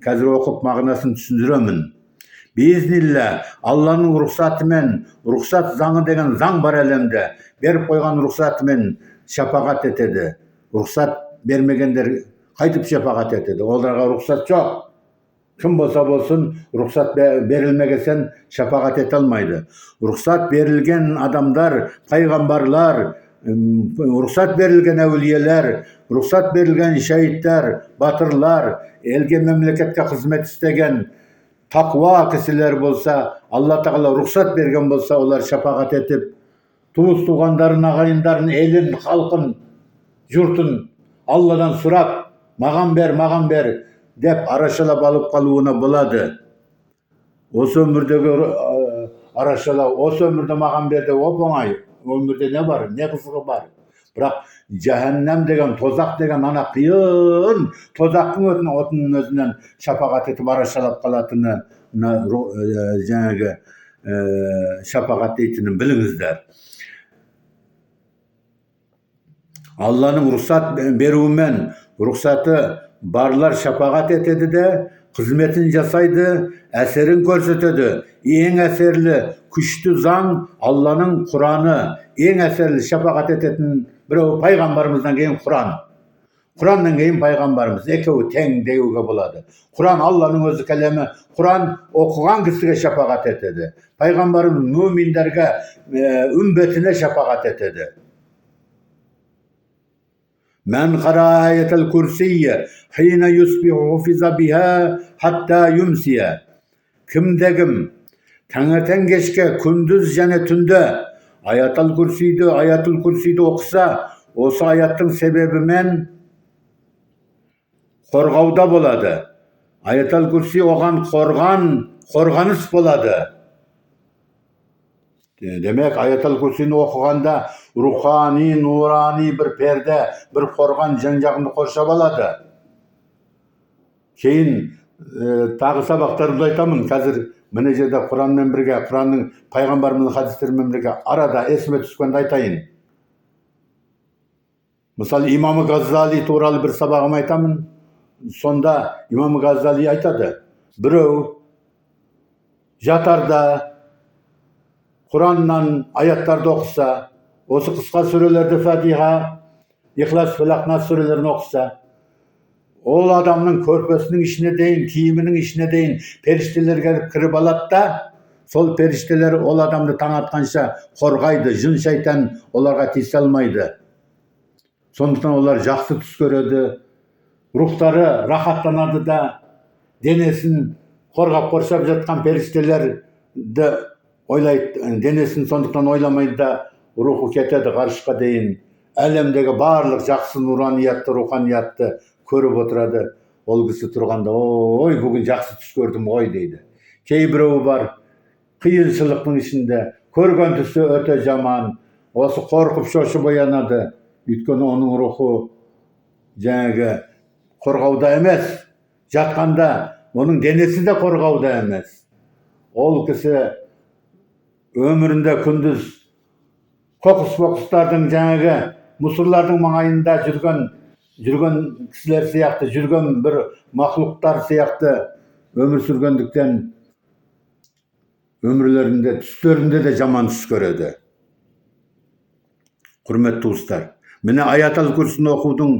қазір оқып мағынасын түсіндіремін. Биизнилля, Алланың рұқсатымен, рұқсат заңы деген заң бар әлемде, беріп қойған рұқсатымен шапағат етеді. Рұқсат бермегендер қайтып шапағат етеді. Оларға рұқсат жоқ. Кім болса болсын, рұқсат берілмегесен шапағат ете алмайды. Рұқсат берілген адамдар, пайғамбарлар, рұқсат берілген әулиелер, рұқсат берілген шәйіттер, батырлар, елге мемлекетке қызмет істеген тақуа кісілер болса, Алла Тағала рұқсат берген болса, олар шапағат етіп, туыс туғандарын, ағайындарын, елін, халқын, жұртын Алладан сұрап, маған бер деп арашалап алып қалуына болады. Осы өмірдегі арашалау, осы өмірде маған бер деп оп-оңай. Өмірде не бар, не қызығы бар. Бірақ жаһаннам деген, тозақ деген ана қиын тозақтың отының өзінен шапағат етіп арашалап қалатыны, жаңағы шапағат дейтінін біліңіздер. Алланың рұқсат беруімен рұқсаты барлар шапағат етеді де, қызметін жасайды, әсерін көрсетеді. Ең әсерлі, күшті заң Алланың Құраны. Ең әсерлі шапағат ететін біреу пайғамбарымыздан кейін Құран. Құраннан кейін пайғамбарымыз. Екеуі тең деуге болады. Құран Алланың өзі кәлемі. Құран оқыған кісіге шапағат етеді. Пайғамбарымыз мүминдерге, үмбетіне шапағат етеді. Мен қара аятал курсiyye хина юсбиху хуфиза биха хатта юмсия. Кімде-кім таңертең кешке, күндіз және түнде аятал курсиді оқыса, осы аяттың себебімен қорғауда болады. Аятал курси оған қорғаныс болады. Демек, аятал курсini оқығанда рухани, нурани бір перде, бір қорған жан-жағын қоршап алады. Кейін тағы сабақтарымда айтамын. Қазір міне жерде Құранмен бірге, Құранның пайғамбарымыздың хадистерімен бірге арада есіме түскенде айтайын. Мысалы, имамы Газзали туралы бір сабағым айтамын. Сонда имамы Газзали айтады: біреу жатарда Құраннан аяттарды оқыса, осы қысқа сүрелерді Фатиха, Ихлас, Фалақ, Нас сүрелерін оқыса, ол адамның көрпесінің ішіне дейін, киімінің ішіне дейін періштелер келіп кіріп алады да, сол періштелер ол адамды таң атқанша қорғайды, жын шайтан оларға тиісе алмайды. Сондықтан олар жақсы түс көреді, рухтары рахаттанады да, денесін қорғап қоршап жатқан періштелерді ойлайды, денесін сондықтан ойламайды да, рухы кетеді ғарышқа дейін. Әлемдегі барлық жақсы нураниятты, руханиятты көріп отырады. Ол кісі тұрғанда: ой, бүгін жақсы түс көрдім ғой дейді. Кейбіреуі бар, қиыншылықтың ішінде көрген түсі өте жаман, осы қорқып шошып оянады. Өйткені оның рухы жаңағы қорғауда емес, жатқанда оның денесі де қорғауда емес. Ол кісі өмірінде күндіз қоқыс-боқыстардың, жаңағы мұсырлардың маңайында жүрген кісілер сияқты, жүрген бір мақлуқтар сияқты өмір сүргендіктен өмірлерінде, түстерінде де жаман түс көреді. Құрметті туыстар, міне аятал курсini оқудың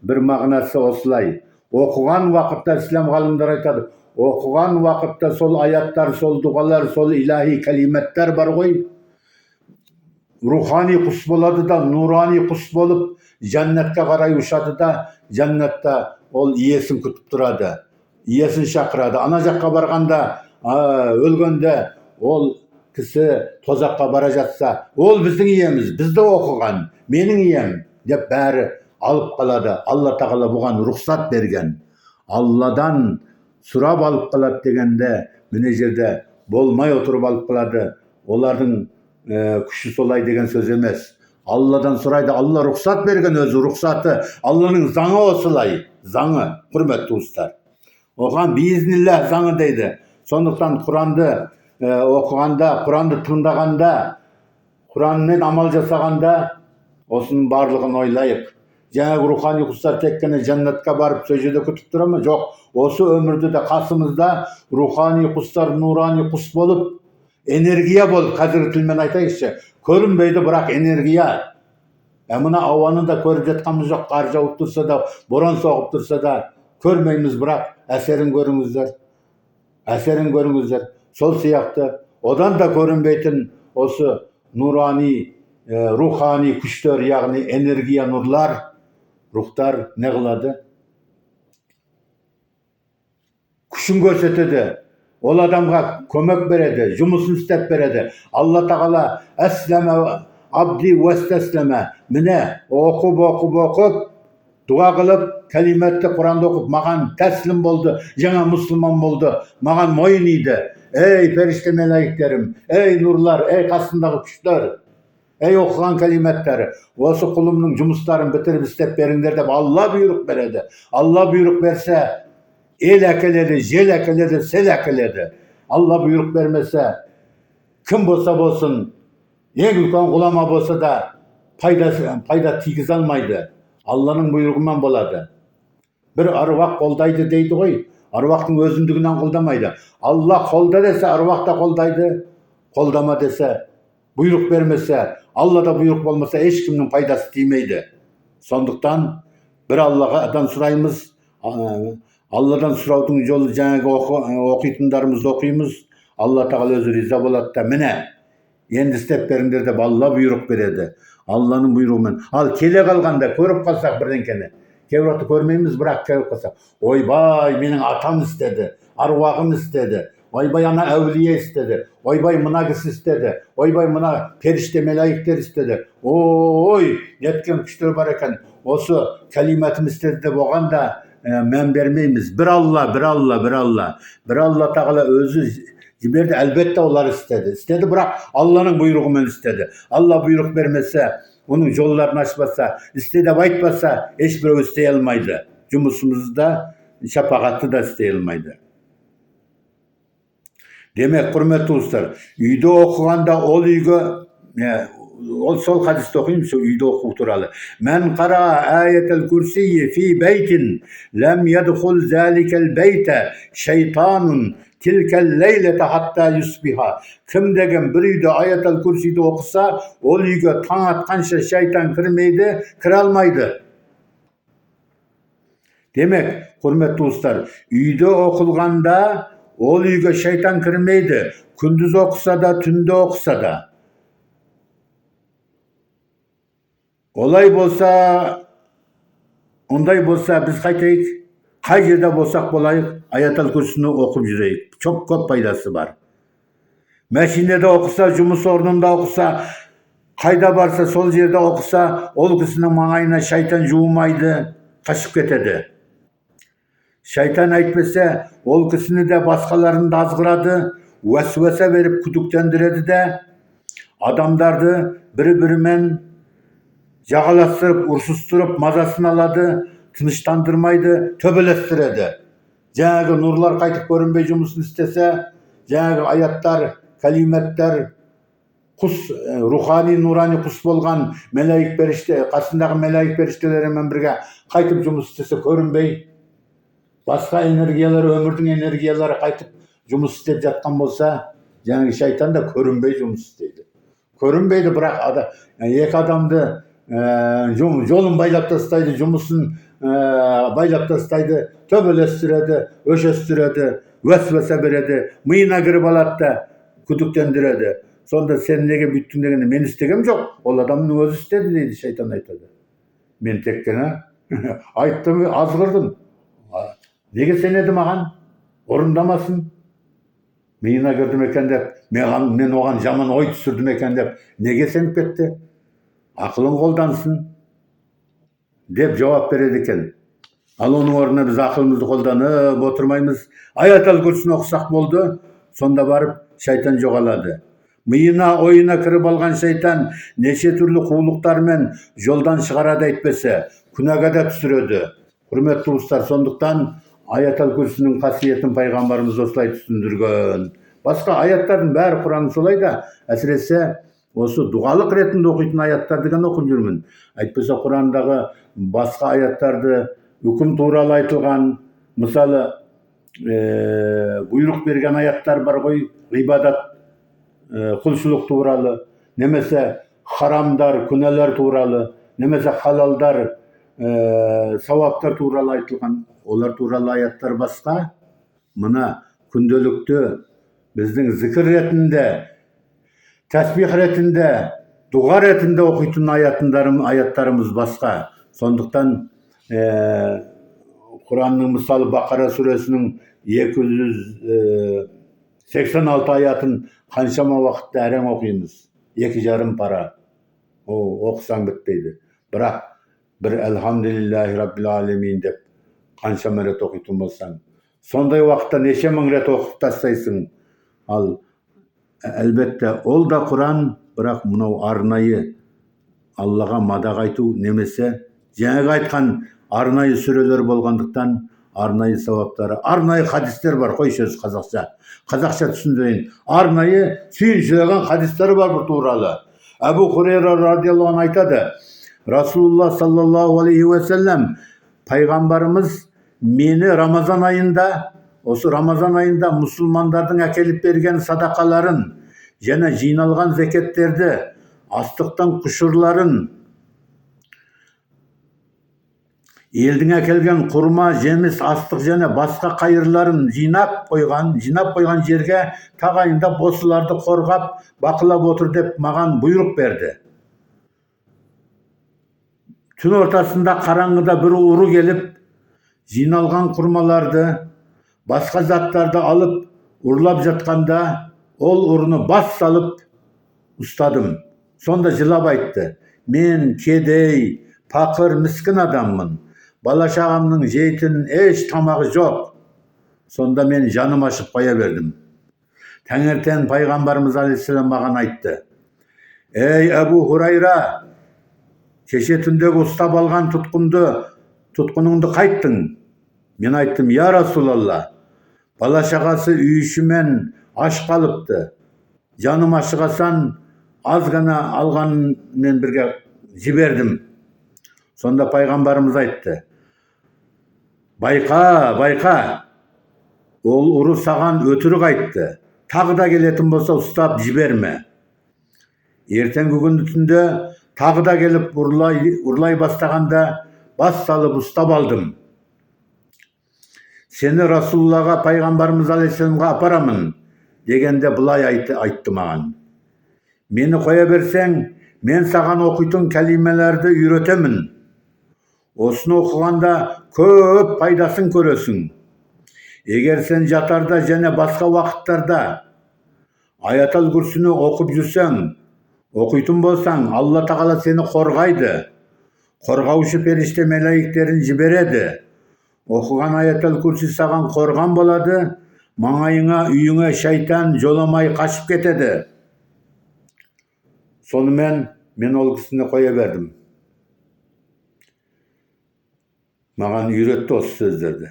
бір мағынасы осылай. Оқыған уақытта, ислам ғалымдар айтады, оқыған уақытта сол аяттар, сол дұғалар, сол илахи кәлиматтар бар ғой, рухани құс болады да, нурани құс болып, жәннатқа қарай ұшады да, жәннатта ол иесін күтіп тұрады, иесін шақырады. Ана жаққа барғанда, өлгенде ол кісі тозаққа бара жатса, ол біздің иеміз, бізді оқыған, менің ием деп бәрі алып қалады. Алла Тағала бұған рұқсат берген. Алладан surap alıp kaladi degende mine жерде болмай отырып алып қалады. Олардың күші солай деген сөз емес. Алладан сұрайды, Алла рұқсат берген, өзі рұқсаты, Алланың заңы осылай, заңы, құрметті туыстар. Оған биизнилlah заңы дейді. Сондықтан Құранды оқығанда, Құранды тыңдағанда, Құранмен амал жасағанда осының барлығын ойлайық. Жаңағы рухани құстар тек қана жәннатқа барып сол жерде күтіп тұра ма? Жоқ. Осы өмірде де қасымызда рухани құстар, нурани құс болып, энергия болып, қазіргі тілмен айтайықшы, көрінбейді, бірақ энергия. Мына ауаны да көріп жатқанымыз жоқ, қар жауып тұрса да, боран соғып тұрса да, көрмейміз, бірақ әсерін көріңіздер. Әсерін көріңіздер. Сол сияқты одан да көрінбейтін осы нурани, рухани күштер, яғни энергия, нұрлар, рухтар не қылады? Күшін көрсетеді. Ол адамға көмек береді, жұмысын істеп береді. Алла тағала әсләмә абди уәстәсләмә. Міне оқып, дуа қылып, кәлиметті Құранды оқып, маған тәслім болды, жаңа мұсылман болды, маған мойын иді. Ей періште мелайіктерім, ей нұрлар, ей қасындағы күштер, ей оқыған кәлиметтері, осы құлымның жұмыстарын бітіріп істеп беріңдер деп Алла бұйрық береді. Алла бұйрық берсе, el әкеледі, жел әкеледі, сел әкеледі. Алла бұйрық бермесе, кім болса болсын, ең үлкен ғұлама болса да пайда тигіз алмайды. Алланың бұйрығымен болады. Бір аруақ қолдайды дейді ғой. Аруақтың өзіндігінен қолдамайды. Алла қолда десе, аруақ та қолдайды. Қолдама десе, бұйрық бермесе, Аллада бұйрық болмаса, ешкімнің пайдасы тимейді. Сондықтан бір Алладан сұраймыз. Алладан сұраудың жолы жаңағы оқитындарымызды оқимыз. Алла тағала өзі риза болады да, міне, енді істеп беріңдер деп Алла бұйрық береді. Алланың бұйрығымен. Ал келе қалғанда көріп қалсақ бірдеңкені, кейбіреуді көрмейміз, бірақ көріп қалсақ, ойбай, менің атам істеді, аруағым істеді, ойбай, ана әулие істеді, ойбай, мына кісі істеді, ойбай, мына періште мелайіктер істеді. Ой, неткен күштер бар екен. Осы кәлиматым істеді деп оған да мән бермейміз. Бір Алла тағала өзі жіберді, әлбетте олар істеді, бірақ Алланың бұйрығымен істеді. Алла бұйрық бермесе, оның жолларын ашпаса, істе деп айтпаса, ешбіреу істей алмайды. Жұмысымызда шапағатты да істей алмайды. Демек, құрметті туыстар, үйде оқығанда ол үйге, сол хадисті оқимыз, үйде оқу туралы. Мән қара аятел курсийи фи бейтин, ләм ядхул заликел бейте, шайтанун, tilkel leylete hatta yusbiha. Кім деген бір үйде аятал курсиді оқыса, ол үйге таң атқанша шайтан кірмейді, кіре алмайды. Демек, құрметті туыстар, үйде оқылғанда ол үйге шайтан кірмейді. Күндіз оқыса да, түнде оқыса да. Ондай болса, біз қайтайық, қай жерде болсақ болайық, аятал курсіні оқып жүрейік. Çok көп пайдасы бар. Мәшинеде оқыса, жұмыс орнында оқыса, қайда барса сол жерде оқыса, ол кісінің маңайына шайтан жуымайды, қашып кетеді. Шайтан әйтпесе, ол кісіні де басқаларын да азғырады, уәсуәсе беріп күдіктендіреді де, адамдарды бірі-бірімен жағаластырып, ұрсыстырып, мазасын алады, тыныштандырмайды, төбелестіреді. Жаңағы нұрлар қайтып көрінбей жұмысын істесе, жаңағы аяттар, кәлиметтер, рухани, нурани құс болған мелайік періште, қасындағы мелайік періштелерімен бірге қайтып жұмыс істесе көрінбей, басқа энергиялар, өмірдің энергиялары қайтып жұмыс істеп жатқан болса, жаңағы шайтан да көрінбей жұмыс істейді. Көрінбейді, бірақ екі адамды жолын байлап тастайды, жұмысын байлап тастайды, төбелестіреді, өшестіреді, уәсуәсе береді, миына кіріп алады да күдіктендіреді. Сонда сен неге бүттің дегенде, мен істегем жоқ, ол адамның өзі істеді дейді, шайтан айтады. Мен тек қана айттым, азғырдым. Неге сенеді маған? Орындамасын. Миына кірдім екен деп, мен оған жаман ой түсірдім екен деп, неге сеніп кетті? Ақылын қолдансын деп жауап береді екен. Ал оның орнына біз ақылымызды қолданып отырмаймыз. Аятал күрсіні оқысақ болды, сонда барып шайтан жоғалады. Миына, ойына кіріп алған шайтан неше түрлі қулықтармен жолдан шығарады әйтпесе, күнәға да түсіреді. Құрметті туыстар, сондықтан аятал күрсінің қасиетін пайғамбарымыз осылай түсіндірген. Басқа аяттардың бәрі Құран солай да, әсіресе осы дұғалық ретінде оқитын аяттарды ғана оқып жүрмін. Әйтпесе Құрандағы басқа аяттарды үкім туралы айтылған, мысалы бұйрық берген аяттар бар ғой, ғибадат, құлшылық туралы, немесе харамдар, күнәлар туралы, немесе халалдар, сауаптар туралы айтылған. Олар туралы аяттар басқа. Мына күнделікті біздің зікір ретінде, тәсбих ретінде, дұға ретінде оқитын аяттарымыз басқа. Сондықтан Құранның мысалы Бақара сүресінің 286 аятын қаншама уақытта әрең оқимыз. 2,5 пара. Оқысаң бітпейді. Бірақ бір әлхамдулиллахи раббил алемин деп қаншама рет оқитын болсаң, сондай уақытта неше мың рет оқып тастайсың. Ал әлбетте ол да Құран, бірақ мынау арнайы Аллаға мадақ айту, немесе жаңағы айтқан арнайы сүрелер болғандықтан арнайы сауаптары, арнайы хадистер бар. Қой сөз қазақша түсіндірейін. Арнайы сүйіншілеген хадистер бар бұл туралы. Әбу Хурайра радиаллаху анху айтады, Расулулла саллаллаху алейхи уассалам, пайғамбарымыз мені Рамазан айында, осы Рамазан айында мұсылмандардың әкеліп берген садақаларын және жиналған зекеттерді, астықтан құшырларын, елдің әкелген құрма, жеміс, астық және басқа қайырларын жинап қойған жерге тағайындап, осыларды қорғап, бақылап отыр деп маған бұйрық берді. Түн ортасында қараңғыда бір ұры келіп, жиналған құрмаларды, басқа заттарды алып, ұрлап жатқанда, ол ұрыны бас салып ұстадым. Сонда жылап айтты, мен кедей, пақыр, міскін адаммын. Бала шағамның жейтін еш тамағы жоқ. Сонда мен жаным ашып қоя бердім. Таңертең пайғамбарымыз алейхиссалам маған айтты, ей Әбу Хурайра, кеше түндегі ұстап алған тұтқыныңды қайттың? Мен айттым, я Расулалла, бала шағасы үй ішімен аш қалыпты. Жаным ашығасан аз ғана алғанмен бірге жібердім. Сонда пайғамбарымыз айтты, байқа, ол ұры саған өтірік айтты. Тағы да келетін болса ұстап жіберме. Ертеңгі күні түнде тағы да келіп ұрлай бастағанда бас салып ұстап алдым. Сені Расулуллаға, пайғамбарымыз алейхиссаламға апарамын дегенде былай айтты маған. Мені қоя берсең, мен саған оқитын кәлимелерді үйретемін. Осыны оқығанда көп пайдасын көресің. Егер сен жатарда және басқа уақыттарда аятал күрсіні оқып жүрсең, оқитын болсаң, Алла тағала сені қорғайды. Қорғаушы періште мелаиктерін жібереді. Оқыған аятал күрсі саған қорған болады, маңайыңа, үйіңе шайтан жоламай қашып кетеді. Сонымен мен ол кісіні қоя бердім. Маған үйретті осы сөздерді.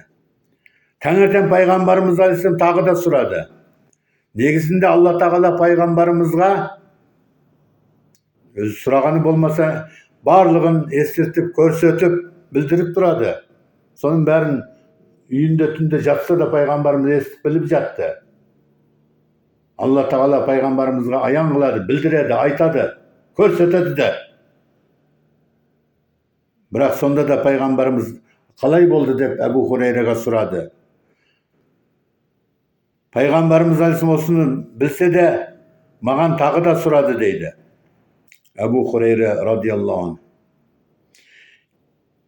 Таңертең пайғамбарымыз алейхиссалам тағы да сұрады. Негізінде Алла тағала пайғамбарымызға өзі сұрағаны болмаса барлығын ескертіп, көрсетіп, білдіріп тұрады. Соның бәрін үйінде түнде жатса да пайғамбарымыз естіп біліп жатты. Алла тағала пайғамбарымызға аян қылады, білдіреді, айтады, көрсетеді де. Бірақ сонда да пайғамбарымыз қалай болды деп Әбу Хурайраға сұрады. Пайғамбарымыз алейхиссалам осыны білсе де маған тағы да сұрады дейді. Әбу Хурайра радиаллаху анху.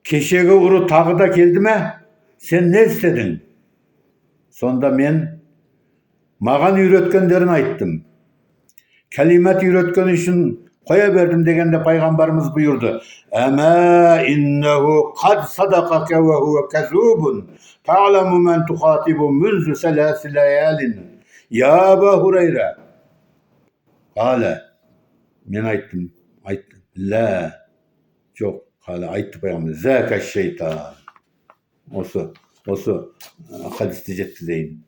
Кешегі ұры тағы да келді ме? Сен не істедің? Сонда мен маған үйреткендерін айттым. Кәлимат үйреткен үшін Koya verdim degende Peygamberimiz buyurdu. Ama innehu kad sadakake ve huve kezubun. Ta'lemu men tuhatibu münzü selâsi leyalin. Ya Ebu Hureyre. Kale. Men ayttım. La. Çok. Kale ayttı Peygamber. Zâke şeytan. Osu hadiste jetti deyin.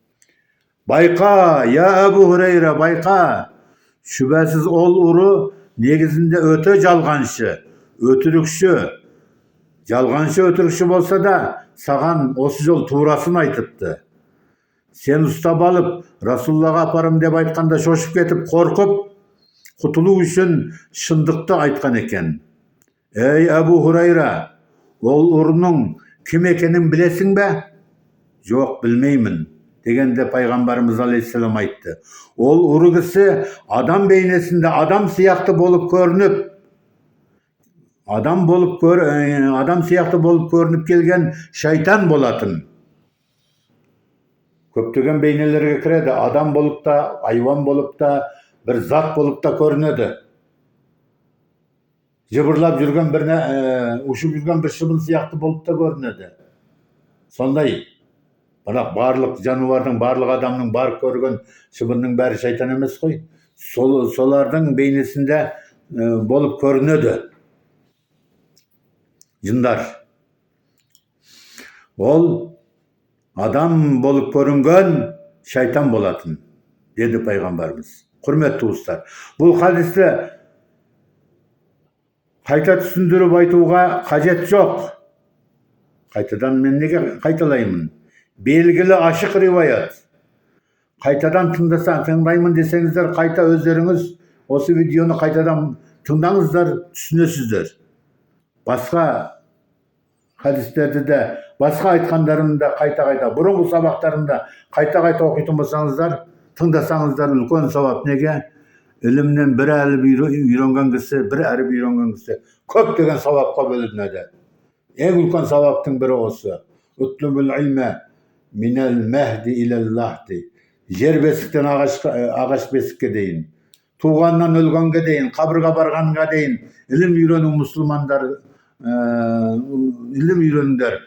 Bayka ya Ebu Hureyre bayka. Şüphesiz ol uru negizinde öte jalganşı, ötürükşü. Jalganşı ötürükşü bolsa da sagan osu jol tuğraсын aytıptı. Sen ustab alıp Rasulullah'a aparım dep aytkanda şoşup ketip korkup kutuluu üçün şındıkты aytkan eken. Ey Ebu Hureyre, ol urunun kim ekenin bilesin be? Yok bilmeymin. Degende Peygamberimiz Aleyhisselam ayttı. Ol urugisi adam beynesinde adam siyahtı bolup görünüp adam siyahtı bolup görünüp kelgen şeytan bolatın. Köptügen beynelerge kiredi. Adam bolup da, hayvan bolup da, bir zat bolup da görünedi. Jıbırlap jürgen birine, uşup jürgen bir şıbın siyahtı bolup da görünedi. Sonday. Biroq barlık janıbardın, barlık adamның barıp görgen şıbınның bäri şeytan emes koy. Solardың beynesinde bolup görünedi. Jındar. Ol adam bolup görüngen şeytan bolatın, dedi Peygamberimiz. Hürmetli dostlar. Bu hadiste kayta түсіндіріп айтуға қажет жоқ. Қайтадан мен неге қайталаймын? Белгілі ашық риваят. Қайтадан тыңдаймын десеңіздер, қайта өздеріңіз осы видеоны қайтадан тыңдаңыздар, түсінесіздер. Басқа hadislerде де, басқа айтқандарымда қайта, бұрынғы сабақтарымда қайта оқитын болсаңыздар, тыңдасаңыздар үлкен сауап. Неге? Ilimden bir әріп үйренген кісі, bir әріп үйренген кісі көптеген сауапқа бөлінеді. Ең үлкен сауаптың бірі осы. Утлубул илме минел мехди илел лахди. Жер бесіктен ағаш бесікке дейін, туғаннан өлгенге дейін, қабырға барғанға дейін ilm үйрену мұсылмандар, ilm үйреніңдер.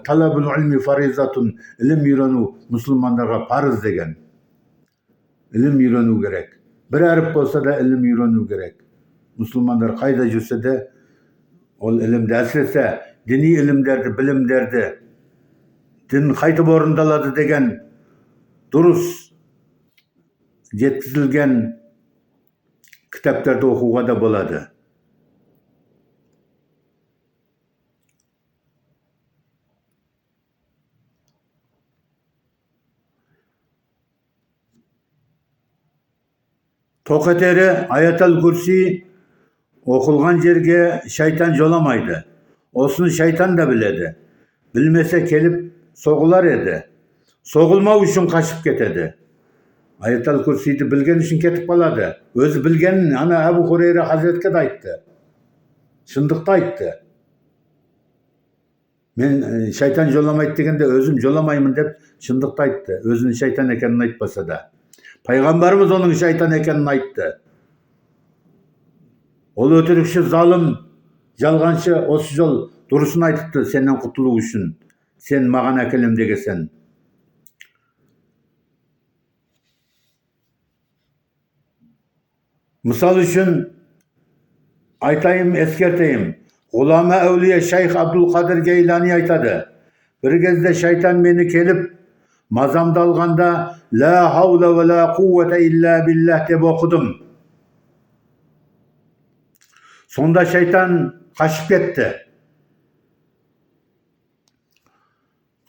Talabul ilmi farizatun. Ilm үйрену мұсылмандарға парыз деген. Ilm үйрену керек. Bir әріп болса да ilm үйрену керек. Müslümanlar kayda жүрсе de ol ilimde, әсіресе dini ilimlerdi, bilimlerdi, din kaytып орындалады деген дұрыс жеткізілген kitaplarda okuğa da болады. Tokateri Ayatul Kürsi okılgan жерге şeytan jolamaydı. Olsun şeytan da biledi. Bilmese kelip soğular edi. Soğulma üçün kaçıp ketedi. Ayatul Kürsi'yi bilgen üçün ketip kaladı. Özü bilgen ana Ebu Hureyre Hazretke de ayttı. Şındıkta ayttı. Men şeytan jolamaydı degende özüm jolamayımın dep şındıkta ayttı. Özünün şeytan ekenini aytpasa da. Peygamberimiz onun şeytan ekenini ayttı. Ol ötürükçü zalim, jalgançı osu jol durusun aytıptı senden kutuluu üçün. Sen mağan әкелем дегесен. Misal üçün aytayım, eskerteyim. Ulama evliye Şeyh Abdülkadir Geylani aytadı. Bir gezde şeytan beni kelip mazamda alganda la havle ve la kuvvete illa billah dep okudum. Sonda şeytan kaçıp ketdi.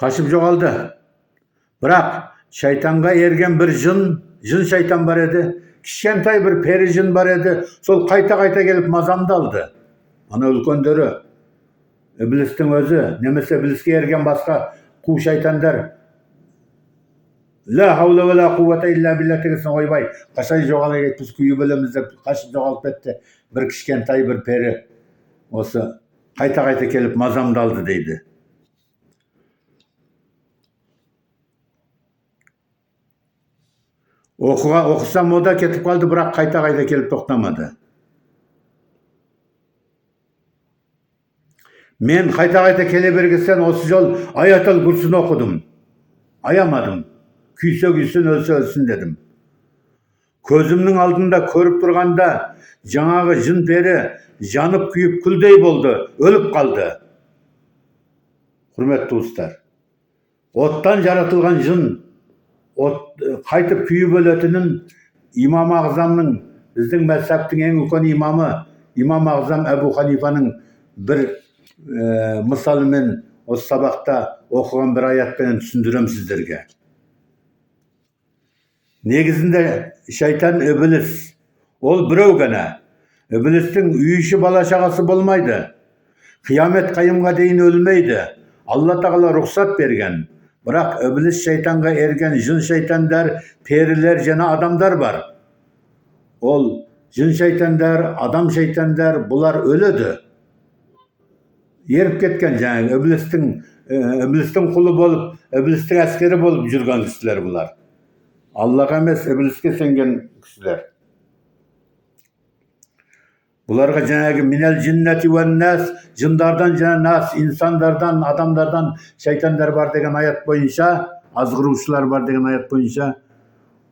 Kaçıp joğaldı. Biroq şeytanga ergen bir jin şeytan bar edi. Kişkentay bir peri jin bar edi. Sol kayta gelip mazamda aldı. Ana ülkendörü. İblistin özü. Nemese iblisке ergen başka ku şeytanlar. La havle ve la kuvvete illa billah degesin oybay. Kaçay joğala ketpis kuyu bölümüzde kaçıp joğalıp ketdi. Bir kişkentay bir peri. Osu kayta gelip mazamda aldı deydi. Okusam o da ketip kaldı, bırak kayta kelip toktamadı. Men qayta kele bergesen осы жол Ayatul Kursi'ni okudum. Ayamadım. Küyse küysün, ölse ölsün dedim. Közümnün aldında көріп тұрғанда жаңағы жын пері жанып күйіп күлдей болды, өліп қалды. Құрметті достар, оттан жаратылған жын қайтып күйіп өлетінін имам Ағзамның, біздің мәзһәптің ең үлкен имамы имам Ағзам Әбу Ханифаның бір мысалымен осы сабақта оқыған бір аятпен түсіндірем сіздерге. Негізінде шайтан ібіліс. Ол біреу ғана. Ібілістің үй іші бала шағасы болмайды. Қиямет қайымға дейін өлмейді. Алла тағала рұқсат берген. Бірақ ібіліс шайтанға ерген жын шайтандар, перілер және адамдар бар. Ол жын шайтандар, адам шайтандар бұлар өледі. Еріп кеткен жаңағы ібілістің құлы болып, ібілістің әскері болып жүрген кісілер бұлар. Аллаға емес, ібіліске сенген кісілер. Бұларға жаңағы минәл жиннәти уән нас, жындардан және нас, инсандардан, адамдардан шайтандар бар деген аят бойынша, азғырушылар бар деген аят бойынша,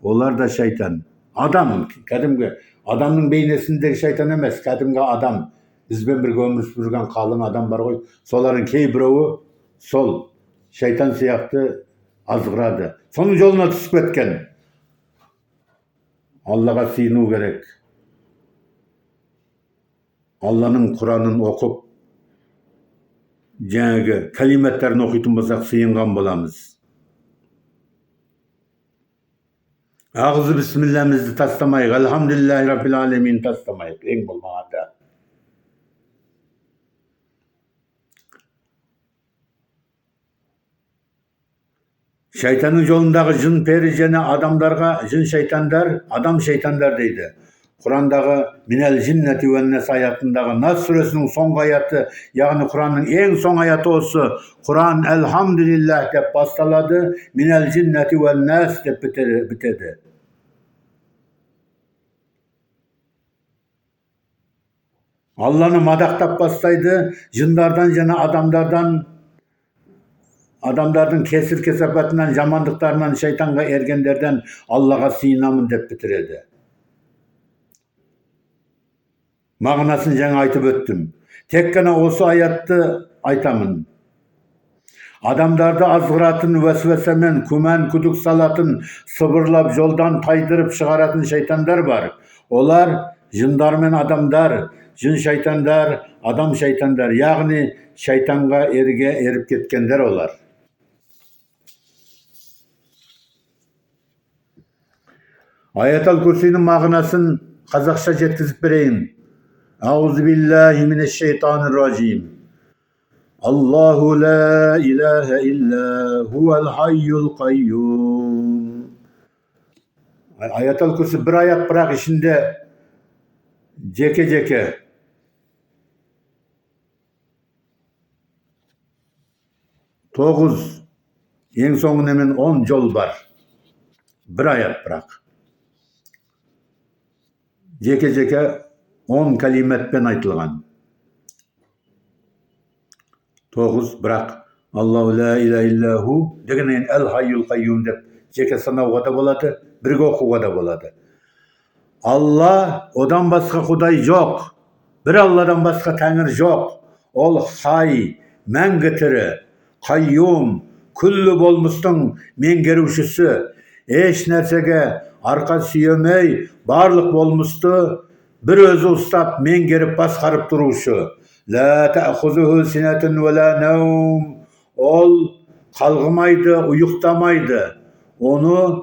олар да шайтан. Адам, кәдімгі адамның бейнесіндегі шайтан емес, кәдімгі адам. Бізбен бірге өмір сүрген қалың адам бар ғой, солардың кейбіреуі сол шайтан сияқты азғырады. Соның жолына түсіп кеткен. Аллаға сыйыну керек. Алланың Құранын оқып, жаңағы кәлиматтарын оқитын болсақ сыйынған боламыз. Ағызы бісмилләмізді тастамайық, әлхамдулиллахи раббил алемин тастамайық, ең болмағанда. Шайтанның жолындағы жын пері және адамдарға жын шайтандар, адам шайтандар дейді. Құрандағы минәл жиннәти уән нас аятындағы Нас сүресінің соңғы аяты, яғни Құранның ең соңғы аяты осы. Құран әлхамдулиллах деп басталады, минәл жиннәти уән нас деп бітеді. Алланы мадақтап бастайды, жындардан және адамдардың кесір-кесапатынан, жамандықтарынан, шайтанға ергендерден Аллаға сыйынамын деп бітіреді. Мағынасын жаңа айтып өттім. Тек қана осы аятты айтамын. Адамдарды азғыратын уәсвәсемен күмән күдік салатын, сыбырлап жолдан тайдырып шығаратын шайтандар бар. Олар жындар мен адамдар, жын шайтандар, адам шайтандар, яғни шайтанға еріп кеткендер олар. Аятал Курсиның мағынасын қазақша жеткізіп берейін. Аузу биллахи минеш шайтанир ражим. Аллаху ла илаха илля хувал хайюл қайюм. Аятал Курси бір аят, бірақ ішінде жеке 9, ең соңынан 10 жол бар. Бір аят бірақ. Жеке 10 кәлиметпен айтылған. 9, бірақ Аллаху ла иляха илля ху дегеннен әл хайюл қайюм деп жеке санауға да болады, бірге оқуға да болады. Алла, одан басқа құдай жоқ. Бір Алладан басқа тәңір жоқ. Ол хай, мәңгі тірі, қайюм, күллі болмыстың меңгерушісі, еш нәрсеге арқа сүйемей, барлық болмысты бір өзі ұстап, меңгеріп басқарып тұрушы. Ла таъхузуху синатун ва ла наум. Ол қалғымайды, ұйықтамайды. Оны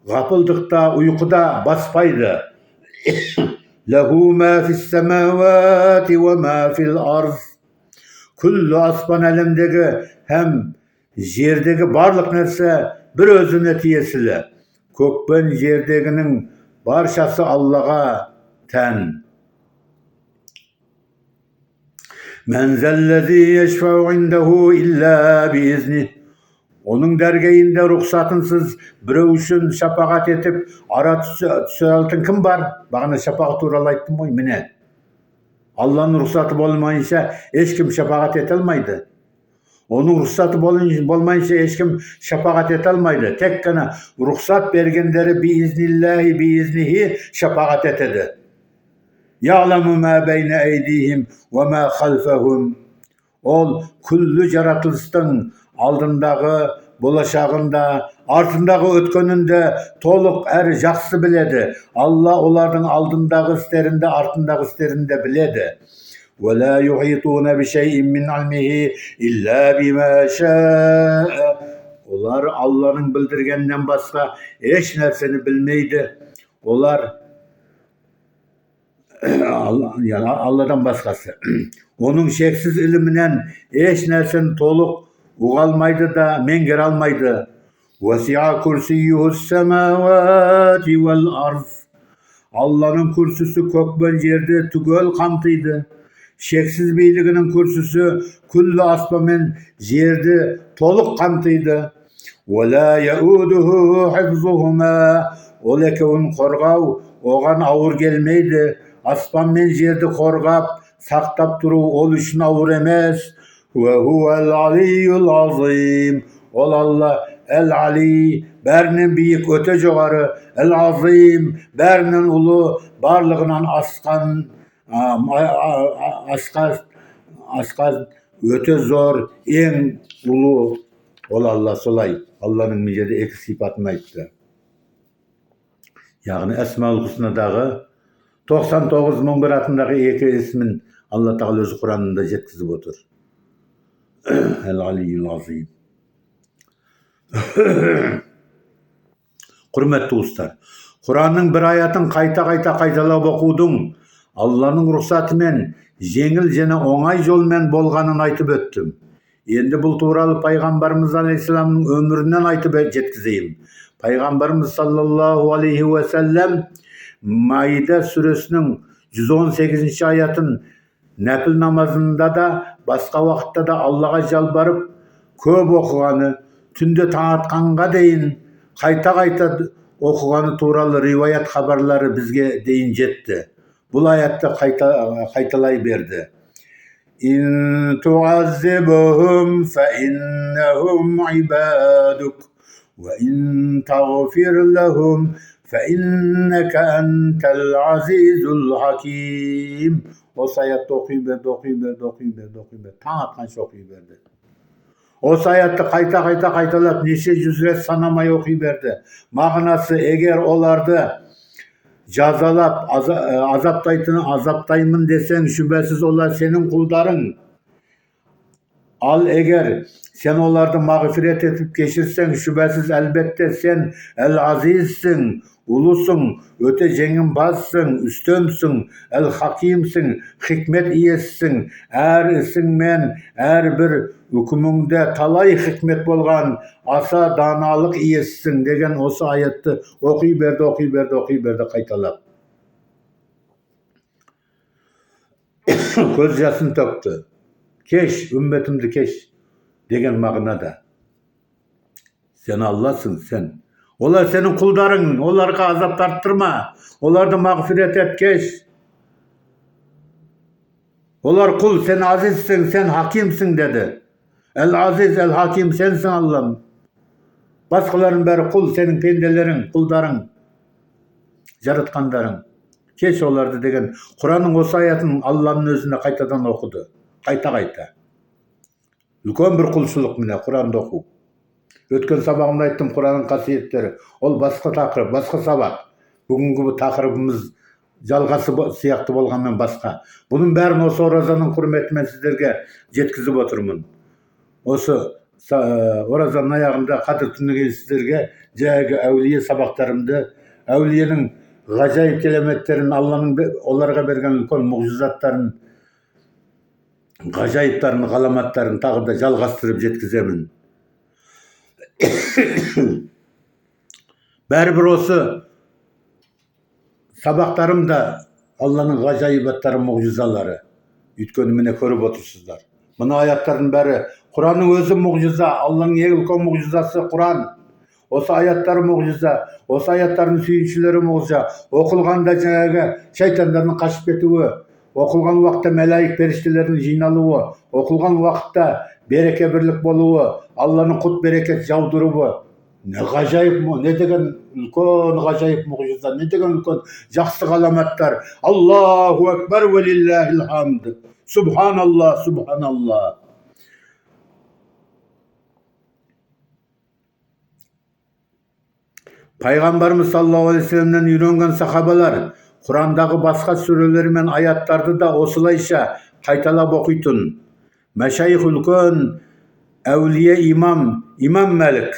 ғапылдықта, ұйқыда баспайды. Лаху ма фис самавати ва ма фил арз. Күллі аспан әлемдегі һәм жердегі барлық нәрсе бір өзіне тиесілі. Көк пен жердегінің баршасы Аллаға тән. Мен зәлләзи яшфау индаху илля биизни. Оның дәргейінде рұқсатынсыз біреу үшін шапағат етіп, ара түсе алатын кім бар? Бағана шапағат туралы айттым ғой, міне. Allah'ın ruhsatı olmayınca hiç kim şefaat etilmeydi. Onun ruhsatı olmayınca hiç kim şefaat etilmeydi. Tekkene ruhsat bergenleri biiznihi şefaat etedi. Ya'lemu ma beyne eydihim ve ma halfehum. Ol kullu yaratılıştın aldındağı, bolacağında, ardındağı ötkönünde toluq jakсы biledi. Allah olardan aldındağı isterinde, ardındağı isterinde biledi. Ve la yuhituna bi şey'in min ilmihi illa bima şa'a. Olar Allah'ın bildirgeninden başka hiç narsani bilmeydi. Olar yani Allah'dan başkası. Onun şeksiz ilminen hiç narsani toluq ugalmaydı da mengere almaydı. Vesi'a kursiyyuhus semavati vel arz. Allah'ın kürsüsü kökben yerde tügöl kamtıydı. Şeksiz beyliginin kürsüsü kullu asbamen yerde toluq kamtıydı. Ve la yauduhu hifzuhuma. Oleke onu korgav oğan avur gelmeydi. Asman men yerde korgap saktap duru ol üçün avur emez. Ve huvel aliyyul azim. Ol Allah el-Ali, bärinin büyük öte jogarı, el-Azim, bärinin ulu, barlığından askan, öte zor, en ulu ol Allah solay. Allah'ın mecede iki sıfatını aytdı. Yani Esma-ül Husna'dağı 99 bin bir atındağı iki ismin Allah Teala özü Kur'an'ında jetkizip otur. El-Aliyyul Azim. Hürmetli dostlar, Kur'an'ın bir ayatın kaytalap okudum. Allah'ın ruhsatımen jеңil jana oңай jolmen bolganын aytıp öttüm. Endi bul tuuralı Peygamberimiz Aleyhisselam'ın ömründen aytıp jetkizeyim. Peygamberimiz sallallahu aleyhi ve sellem Maide suresinin 118. ayatın nafil namazında da başka vakitte de Allah'a jalbarıp köp okuganı, tünde taң atkanга deyin kayta okugany tuuralı rivayet haberleri bizge deyin jetti. Bu ayette kaytalay berdi. İn tuazzibuhum fe innehum ibaduk ve in tagfir lehum fe inneke entel azizul hakim. O ayette okuyup berdi. Taң atkança okuyup berdi. O ayette kaytalap neçe yüz ret sanamay okuyup berdi. Magnası eğer olardı cazalap azaptayımın desen şüphesiz olar senin kuldarın. Al eğer sen onlarda mağfiret etip geçirsen şüphesiz elbette sen el-azizsin, ulusun, öte jеңimbazzsın, üstömsün, el-hakimsin, hikmet iyesisin, isin men, bir hükümünde talay hikmet bolgan asa danalık iyesisin degen osu ayetті okuyup berdi kaytalap. Göz jasın töktü. Keş, ümmetimdi keş degen mağnada. Sen Allah'sın sen. Olar senin kuldarın, olarga azap tarttırma. Olarda mağfiret et keş. Olar kul, sen azizsin, sen hakimsin dedi. El aziz, el hakim sensin Allah'ım. Başkaların beri kul, senin pendelerin, kuldarın, jaratkandarın. Keş olardı degen Kur'an'ın o ayatın Allah'ın özüne kaytadan okudu. Kayta. Үлкен bir kulçuluk mine Kur'an'da oku. Ötken sabahımda ayttım Kur'an'ın kasiyetleri. Ol başka takırıp, başka sabah. Bugünkü bu takırıbımız жалғасы сияқты болғанмен басқа. Bunun бәрін осы оразаның құрметімен сіздерге жеткізіп отырмын. Осы оразаның аяғында қадір түніге сіздерге жаңағы әулие сабақтарымды, әулиенің ғажайып келеметтерін, Алланың оларға берген үлкен мұғжизаттарын, ғажайыптарын, ғаламаттарын тағы да жалғастырып жеткіземін. Бәрібір осы sabahlarımda Allah'ın gajayibetleri, mucizalары. Ütkönü mine körüp otursunlar. Bunu ayatların beri Kur'an'ın özü muciza, Allah'ın en ulkan mucizası Kur'an. Osa ayatları muciza, osa ayatların suyunçuları muciza. Okulganda жаңағы şeytanların kaçıp кетуі, Оқылған уақытта мәләйік періштелердің жиналуы, оқылған уақытта береке бірлік болуы, Алланың құт берекет жаудыруы. Не ғажайып, не деген үлкен ғажайып мұғжиза, не деген үлкен жақсы ғаламаттар. Аллаху акбар ва лиллахил хамд. Субханалла, субханалла. Пайғамбарымыз саллаллаху алейхи вассаламнан үйренген сахабалар Құрандағы басқа сүрелер мен аяттарды да осылайша қайталап оқитын. Мәшайх үлкен әулие имам Мәлік,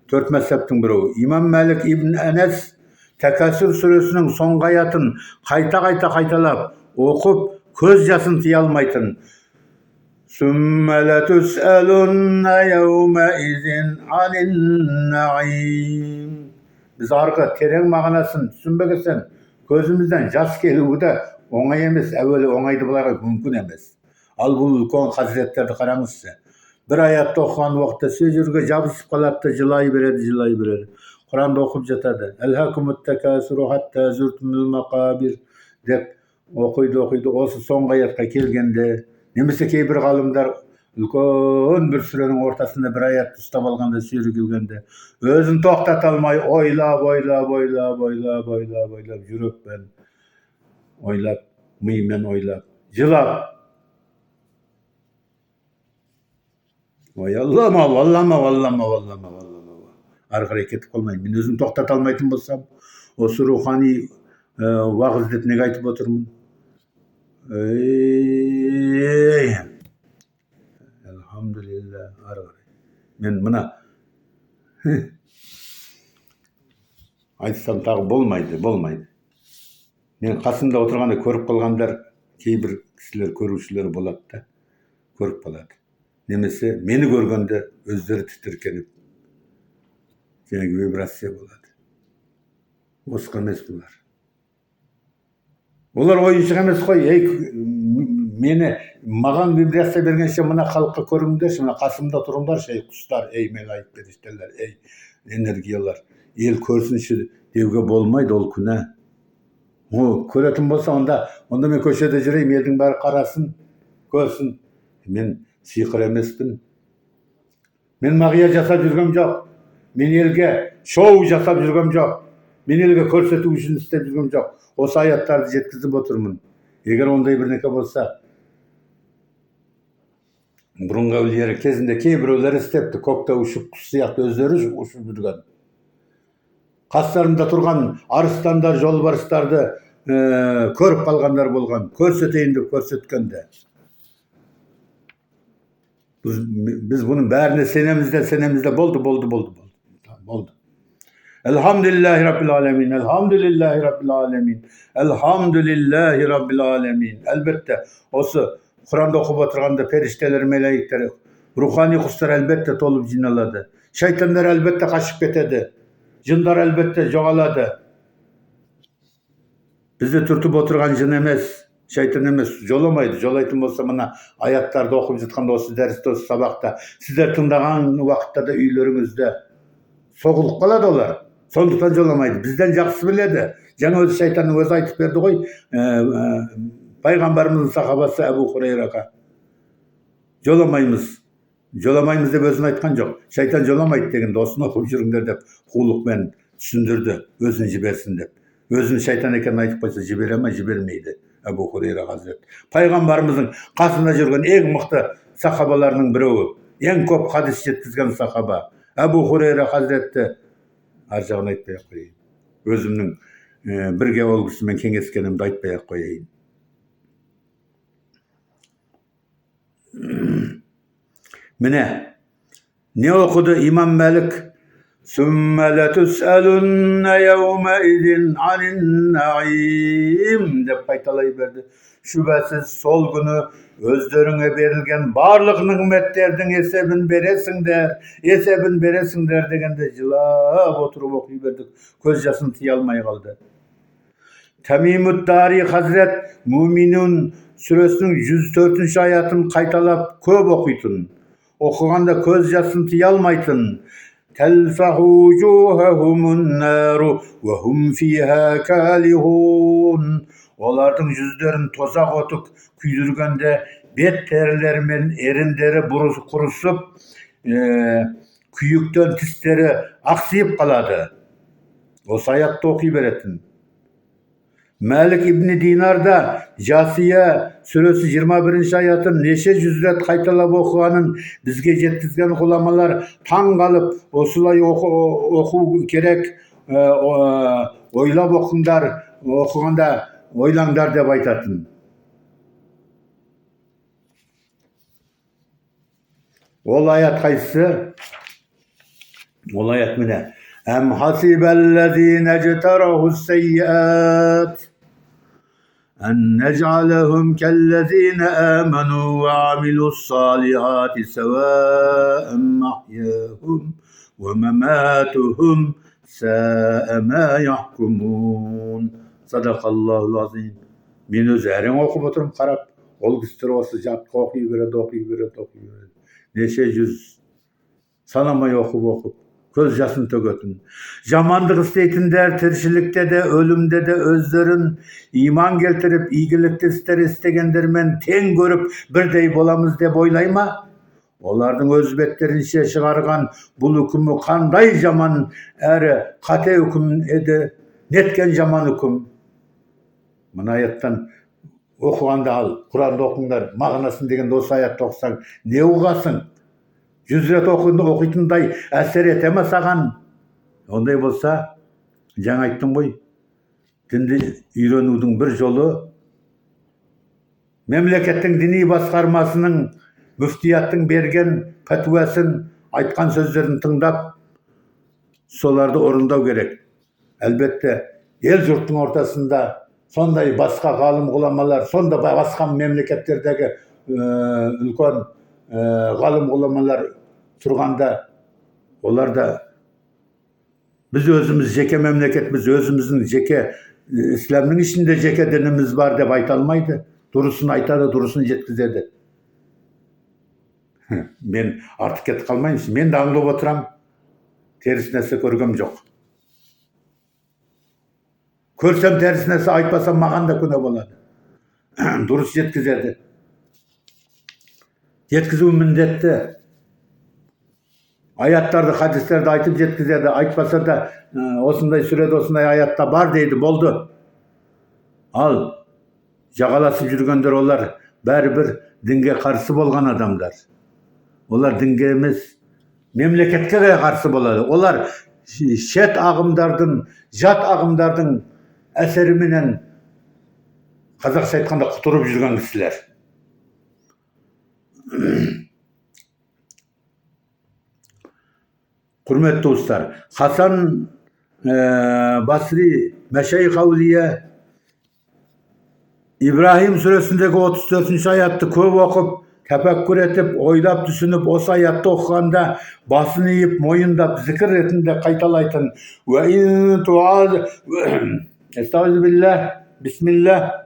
4 мәзһәптің біреуі. Имам Мәлік ибн Әнәс Тәкәсүр сүресінің соңғы аятын қайта қайталап оқып, көз жасын тия алмайтын. Сумма латусъалунна йаумаизин анин наим. Біз арғы терең мағынасын түсінбегесен, көзімізден жас келуі де оңай емес, әуелі оңайды бұларға мүмкін емес. Ал бұл үлкен қасиеттерді қараңызшы. Bir ayatты оқыған уақытта сөзге жабысып қалады, жылай береді. Құранды оқып жатады. Әлхакумут такасуру хатта зуртумул мақабир деп оқиды. Осы соңғы аятқа келгенде, немесе кейбір ғалымдар үлкен бір сүренің ортасында бір аятты ұстап алғанда, сүйрі келгенде, өзін тоқтата алмай ойлап, жүрекпен ойлап, миымен ойлап, жылап. Аллама. Ары қарай кетіп қалмайын. Мен өзім тоқтата алмайтын болсам, осы рухани уағыз деп неге айтып отырмын? Элхамдулилля, ары қарай. Мен мына айтсам тағы болмайды. Мен қасымда отырғанда көріп қалғандар, кейбір кісілер көрушілер болады да, көріп қалады. Немесе мені көргенде өздері тітіркеніп, жаңағы вибрация болады. Осыған емес бұлар. Олар ойыншық емес қой. Маған вибрация бергенше мына халыққа көріңдерші, мына қасымда тұрыңдаршы, құстар, мелайық періштелер, энергиялар. Ел көрсінші деуге болмайды, ол күнә. Көретін болса, онда мен көшеде жүрейін, елдің бәрі қарасын, көрсін. Мен сиқыр емеспін. Мен мағия жасап жүргем жоқ. Мен елге шоу жасап жүргем жоқ. Мен елге көрсету үшін істеп жүргем жоқ. Осы аяттарды жеткізіп отырмын. Егер ондай бір неке болса, бұрынғы әулиелер кезінде кейбіреулер істепті. Көкте ұшып, құс сияқты өздері ұшып жүрген. Қастарында тұрған арыстандар, жолбарыстарды көріп қалғандар болған. Көрсетейін деп көрсеткенде. Biz bunun bәріне сенемізде болды. Elhamdülillahi Rabbil alemin. Elbette осы Құранда оқып отырғанда періштелер, мелайіктер, рухани құстар әлбетте толып жиналады. Шайтандар әлбетте қашып кетеді. Жындар әлбетте жоғалады. Бізді түртіп отырған жын емес, шайтан емес, жоламайды. Жолайтын болса, мына аяттарды оқып жатқанда, осы дәрісте, осы сабақта, сіздер тыңдаған уақытта да үйлеріңізде соғылып қалады олар. Сондықтан жоламайды. Бізден жақсы біледі. Жаңа өзі шайтанның өзі айтып берді ғой, пайғамбарымыздың сахабасы Әбу Хурайраға. Жоламаймыз деп өзін айтқан жоқ. Шайтан жоламайды дегенде, осыны оқып жүріңдер деп қулықпен түсіндірді, өзін жіберсін деп. Өзін шайтан екенін айтып қойса, жібере ме, жібермейді. Әбу Хурайра Хазірет. Пайғамбарымыздың қасында жүрген ең мықты сахабаларының біреуі, ең көп хадис жеткізген сахаба. Әбу Хурайра Хазіретті ар жағын айтпай ақ қояйын. Өзімнің бірге ол кісімен кеңескенімді айтпай ақ қояйын. Міне, не оқыды имам Мәлік? ثم لتسألن يومئذ عن النعيم деп қайталай берді. Шүбәсіз сол күні өздеріңе берілген барлық нығметтердің есебін бересіңдер дегенде жылап отырып оқи бердік. Көз жасын тия алмай қалды. Тамимуд-Дари Хазірет Муминун сүресінің 104 аятын қайталап көп оқитын. Оқығанда көз жасын тия алмайтын. تلفح وجوههم النار وهم فيها كالحون. Olardyň yüzlerini tozak otuk küýdürgende bet terileri men erinderi kurusup küýükden tisleri aksyp kalady. O ayatda okuy beretin. Malik İbni Dinar'da Jasiye suresi 21. ayatın neşe yüzret kaytalap okuganın bizge jetkizgen ulamalar taň galyp osulay oku gerek oylap okuganda oylaňdar dep aytatyn. Ol ayat kaysy? Ol ayat mine. Em hasibellezine ecterahus seyyiat en nec'alehum kellezine amenu ve amilus salihati sevaen mahyahum ve mematuhum sa'a ma yahkumun. Sadakallahul azim. Men özäriň okup oturum karap, ol güstür olsa jatky okuy beredi. Neşe yüz sanamay okup göz yaşını tökötün. Jamandyk isteytinler tirşilikde de ölümde de özlerin iman keltirip iyigilikli işler istegendermen teň görüp birdey bolamız dep oylayma. Olardyň öz betlerinçe çıgargan bul hükümü kanday jaman äri kate hüküm edi netken jaman hüküm. Mına ayattan okuganda al, Kur'an'da okuyunlar, mağnasını degen dost ayatda okusaň ne ugasyň? Yüzret okuytunday äser eteme sagan. Onday bolsa, jaň aýtdym goý. Dindi üýrenүүdiň bir jolu memlekettiň dini baskarmasynyň müftiýatyň bergen fatwasyn, aýtgan sözlerini tyňdap, solardy orundaw gerek. Elbette el jurttyň ortasında sonday başka galym ulamalar, sonda başka memleketlerdegi ülken galym ulamalar turganda olar da biz özümüz jeke memleketimiz, özümüzün jeke İslamyň içinde jeke dinimiz bar dep aýtalmaýdy. Durusunu aýtady, durusunu jetkizedi. Men artyk ketip kalmaýyn. Men de aňlap oturam. Teris nerse görgem jok. Körsem teris nerse aýtpasam magan da küne bolady. Durus jetkizedi. Jetkiziw mindetli. Ayatlarda, hadislerde aytıp jetkizedi. Aytpasa da osunday sürede osunday ayatta bar deydi, boldu. Al, jagalasıp jürgender olar bäri bir dinge karşı bolgan adamlar. Olar dinge emes, memleketke karşı bolady. Olar şet agımdardın, jat agımdardın eseri menen Kazakça aytkanda kuturup jürgen kişiler. Hürmetli dostlar, Hasan Basri Meşayih Avliye İbrahim suresindeki 34. ayatты köp okup, tefekkür etip, oylap düşünüp, o ayatты okuganda basını yiyip, moyundap, zikir retinde kaytalaytın. Ve in tuad Estağfirullah, Bismillah.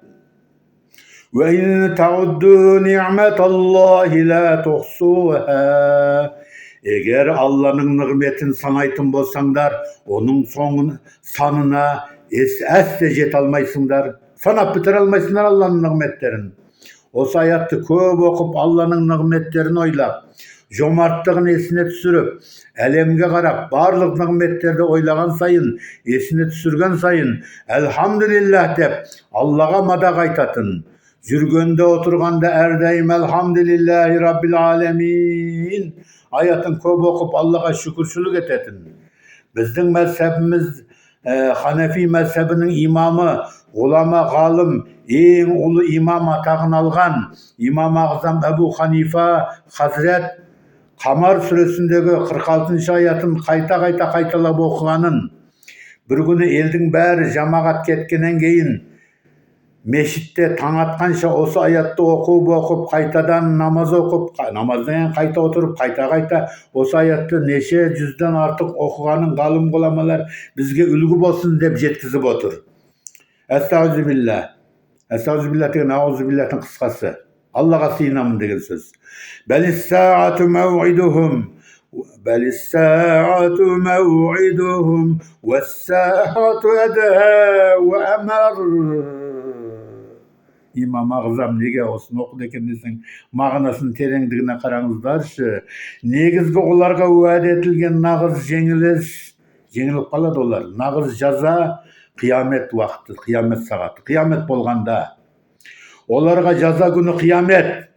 Ve in ta'uddu ni'metallahi la tuhsuha. Eger Allah'ın nimetin sanaýtyn bolsaňlar, onun sanına esde jet almaýsyňlar, sanap bitir almaýsyňlar Allah'ın nimetlerini. O ayatty köp okup Allah'ın nimetlerini oylap, jomartlygyny esine düşürüp, elemge garap, barlyk nimetlerdi oylagan sayın, esine düşürgen sayın, elhamdülillah dep Allah'a madak aytatyn. Jürgende oturganda erdeýim elhamdülillahi rabbil alemin. Ayatın köp okup Allah'a şükürçülük etetin. Bizden mezhebimiz Hanefi mezhebinin imamı, ulama galym, en ulu imam atağını algan İmam-ı Azam Ebu Hanifa Hazret Kamar suresindeki 46. ayatın kayta okuganın bir günü eldin bäri jamagat ketkenden keyin meşitte taň atkança osu ayatты okup kaytadan namaz okup namazdan kayta oturup kayta osu ayatты neşe yüzden artık okuganın galym ulamalar bizge ülgü bolsun dep jetkizip otur. Estağfirullah. Estağfirullah degen auzubillahiň kıskası. Allah'a sığınamın degen söz. Belis saatu mev'iduhum بل الساعة موعدهم والساعة أدهى وأمر. İmam Azam nege osunu okudu eкен десең, мағынасын тереңдігіне қараңыздаршы. Негізгі оларға уәде етілген нағыз жеңіліп қалады олар. Нағыз жаза қиямет уақыты, қиямет сағаты. Қиямет болғанда оларға жаза күні қиямет.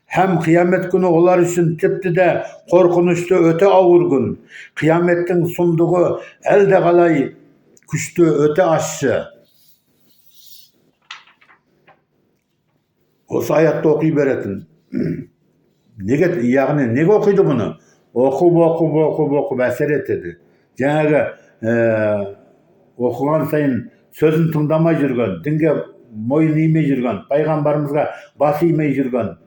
Hem kıyamet günü olar üçün tipti de korkunuştu öte ağır gün. Kıyametin sunduğu elde kalay күшті öte aşçı. Осы аятты оқи беретін. Неге оқиды бұны? Оқып әсер етеді. Жаңағы оқыған сайын сөзін тыңдамай жүрген, дінге мойын имей жүрген, пайғамбарымызға бас имей жүрген,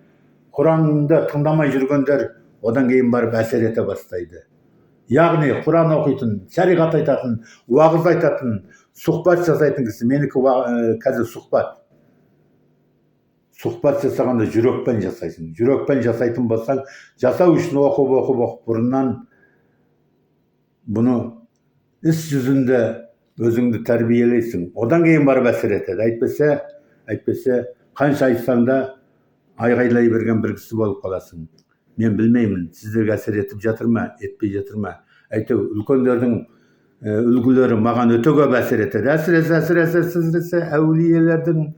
Құранды тыңдамай жүргендер одан кейін барып әсер ете бастайды. Яғни Құран оқитын, шариғат айтатын, уағыз айтатын, сұхбат жасайтын кісі. Менікі қазір сұхбат. Сұхбат жасағанда жүрекпен жасайсың. Жүрекпен жасайтын болсаң, жасау үшін оқып бұрыннан бұны іс жүзінде өзіңді тәрбиелейсің. Одан кейін барып әсер етеді. Әйтпесе қанша айтсаң да айғайлай берген бір кісі болып қаласың. Мен білмеймін, сіздерге әсер етіп жатыр ма, етпей жатыр ма. Әйтеу, үлкендердің үлгілері маған өте көп әсер етеді. Әсіресе әулиелердің,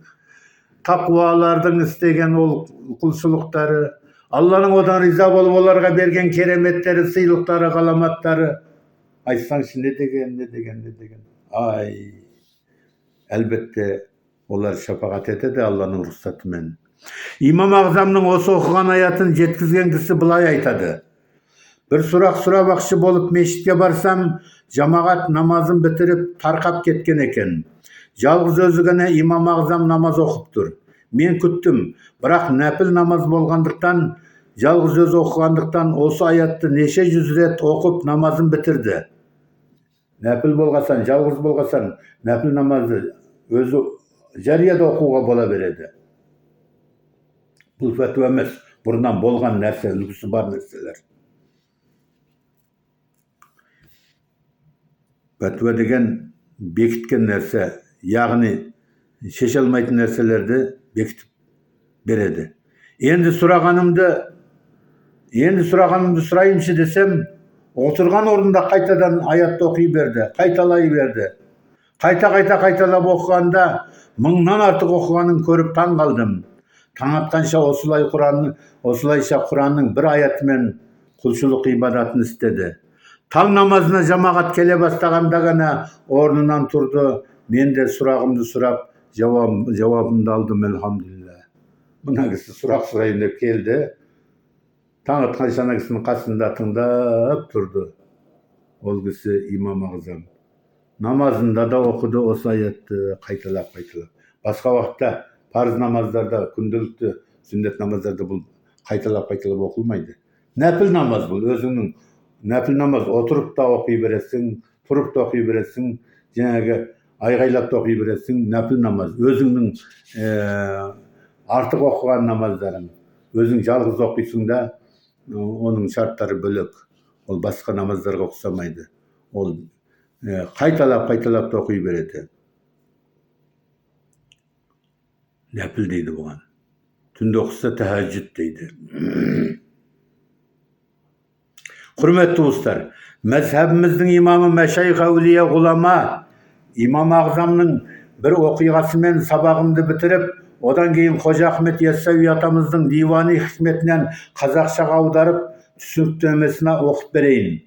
тақуалардың істеген ол құлшылықтары, Алланың одан риза болып оларға берген кереметтері, сыйлықтары, ғаламаттары. Айтсаңшы, не деген. Әлбетте олар шапағат етеді Алланың рұқсатымен. İmam Azamның осы оқыған аятын жеткізген кісі былай айтады. Bir сұрақ сұрамақшы болып мешітке барсам, жамағат намазын бітіріп тарқап кеткен екен. Жалғыз өзі ғана İmam Azam намаз оқып тұр. Мен күттім, бірақ нәпіл намаз болғандықтан, жалғыз өзі оқығандықтан осы аятты неше жүз рет оқып намазын бітірді. Нәпіл болғасан, жалғыз болғасан, нәпіл намазы өзі жарияда оқуға бола береді. Бұл фәтуа емес, бұрыннан болған нәрсе, үлгісі бар нәрселер. Фәтуа деген бекіткен нәрсе, яғни шеше алмайтын нәрселерді бекітіп береді. Енді сұрағанымды сұрайыншы десем, отырған орында қайтадан аятты оқи берді, қайталай берді. Қайталап оқығанда мыңнан артық оқығанын көріп таң қалдым. Таң атқанша осылайша Құранның бір аятымен құлшылық ибадатын істеді. Таң намазына жамағат келе бастағанда ғана орнынан тұрды. Мен де сұрағымды сұрап, жауабымды алдым, элхамдулилля. Мына кісі сұрақ сұрайын деп келді. Таң атқанша ана кісінің қасында тыңдап тұрды. Ол кісі İmam Azam. Намазында да оқыды осы аятты қайталап. Басқа уақытта парыз намаздарда, күнделікті сүннет намаздарда бұл қайталап оқылмайды. Нәпіл намаз бұл, өзіңнің нәпіл намаз отырып та оқи бересің, тұрып та оқи бересің, жаңағы айғайлап та оқи бересің. Нәпіл намаз өзіңнің артық оқыған намаздарың. Өзің жалғыз оқисың да, оның шарттары бөлек. Ол басқа намаздарға ұқсамайды. Ол қайталап та оқи береді. Нәпіл дейді бұған. Түнде оқыса тәһәжжүд дейді. Құрметті достар, мәзһәбіміздің имамы мәшайх әулия ғұлама İmam Azamның бір оқиғасымен сабағымды бітіріп, одан кейін Қожа Ахмет Яссауи атамыздың дивани хикметінен қазақшаға аударып, түсініктемесіне оқып берейін.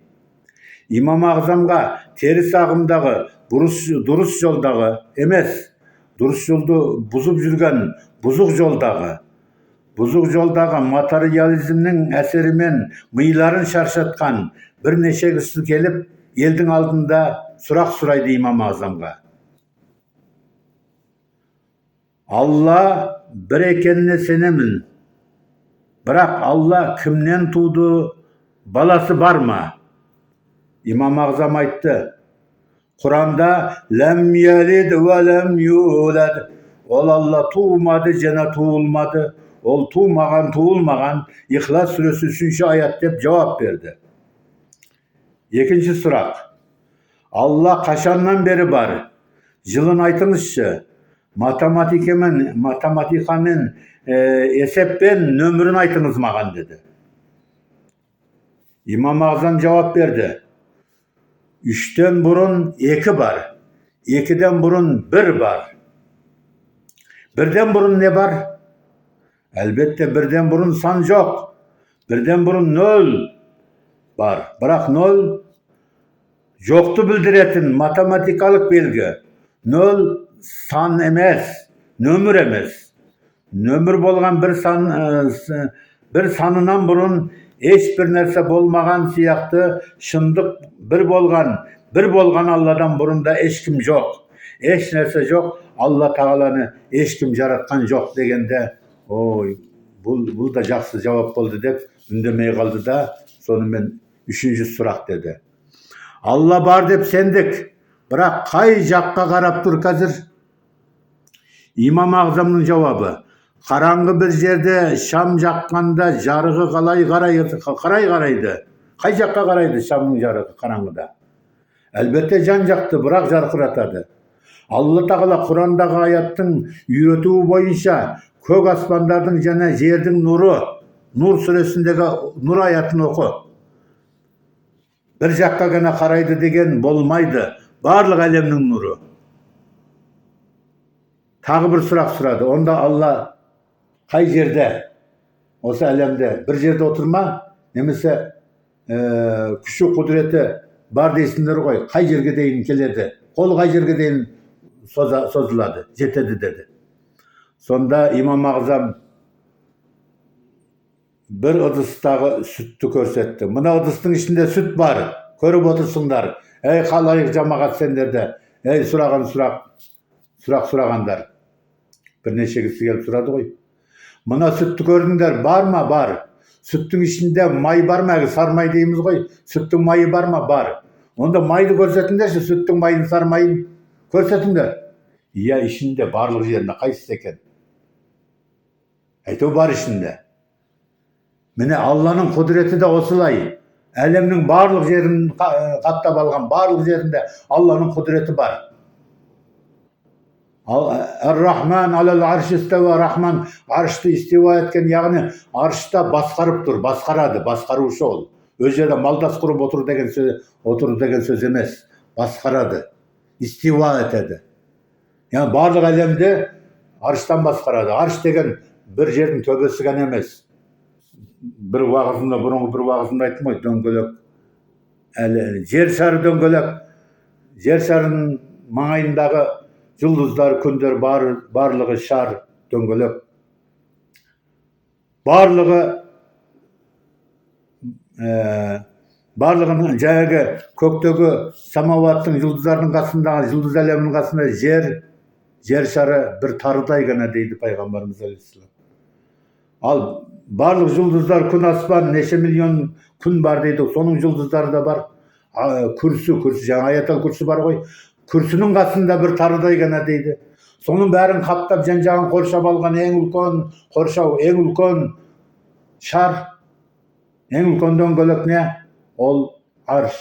İmam Azamға теріс ағымдағы, дұрыс жолдағы емес, дұрыс жолды бұзып жүрген бұзық жолдағы материализмнің әсерімен миларын шаршатқан бірнеше кісі келіп, елдің алдында сұрақ сұрайды İmam Azamға. Алла бір екеніне сенемін, бірақ Алла кімнен туды, баласы бар ма? İmam Azam айтты, Құранда ләм ялид ва ләм юлад. Ол Алла туылмады, жана туылмаған. İхлас сүресі 3-ші аят деп жауап берді. Екінші сұрақ. Алла қашаннан бері бар? Жылын айтыңызшы. Математикамен, есеппен нөмірін айтыңыз маған деді. İmam Azam cevap verdi. 3'ten burun 2 var. 2'den burun 1 var. 1'den burun ne var? Elbette 1'den burun san yok. 1'den burun 0 var. Bırak 0 yoktu bildiretin matematikalık bilgi. 0 san emez, nömür emez. Nömür bolgan bir sanınan burun hiçbir nerse bolmagan siyahtı şındık bir bolgan Allah'dan burunda eşkim yok. Eş nerse yok. Allah Taala'nı eşkim jaratkan yok degende oy bu da жақсы cevap oldu dep ündemey kaldı da sonra men 3. surak dedi. Allah bar dep sendik. Bırak kay jakka karap tur қазір? İmam Azam'ın cevabı. Karangı bir yerde Şam jakkanda jarığı kalay karaydı. Kay jakka karaydı Şam'ın jarığı karangıda. Elbette can jaktı, bırak jarkıratadı. Allah Teala Kur'an'daki ayattın үйретуі boyunca kök asmanlardın jana жердің nuru, Nur suresindeki nur ayatını oku. Bir jakka gana karaydı degen bolmaydı. Barlık alemnin nuru. Tағы bir сұрақ сұрады. Onda Allah қай жерде, осы әлемде bir жерде отырма, немесе күші құдіреті бар дейсіңдер ғой, қай жерге дейін келеді, қол қай жерге дейін созылады, жетеді деді. Сонда İmam Azam bir ыдыстағы сүтті көрсетті. Мына ыдыстың ішінде сүт бар, көріп отырсыңдар. Ей халайық жамағат сендерде, ей сұрағандар. Бірнеше кісі келіп сұрады ғой. Мына сүтті көрдіңдер, бар ма? Бар. Сүттің ішінде май бар ма? Сармай дейміз ғой. Сүттің майы бар ма? Бар. Онда майды көрсетіңдерші, сүттің майын, сармайын көрсетіңдер. Иә, ішінде барлық жерінде қайсысы екен? Әйтеу бар ішінде. Міне Алланың құдіреті де осылай. Әлемнің барлық жерін қаттап алған, барлық жерінде Алланың құдіреті бар. Ар-Рахман алал арш истава, Рахман аршты истива еткен, яғни аршта басқарып тұр, басқарады, басқарушы ол. Өз жерде малдас құрып отыр деген сөз емес, басқарады, истива етеді. Yani барлық әлемде арштан басқарады. Арш деген бір жердің төбесі ғана емес. Бұрынғы бір уағызында айттым ғой, дөңгелек. Жер шары дөңгелек. Жер шарының маңайындағы жұлдыздар, күндер барлығы шар дөңгелек. Барлығының жаңағы көктегі самауаттың жұлдыздардың қасындағы жұлдыз әлемінің қасында жер шары бір тарыдай ғана дейді пайғамбарымыз алейхиссалам. Ал барлық жұлдыздар, күн аспан, неше миллион күн бар дейді. Соның жұлдыздары да бар. Күрсі, жаңа аятал күрсі бар ғой. Күрсінің қасында бір тарыдай ғана дейді. Соның бәрін қаптап жан-жағын қоршап алған ең үлкен қоршау, ең үлкен шар, ең үлкен дөңгелек не? Ол арш.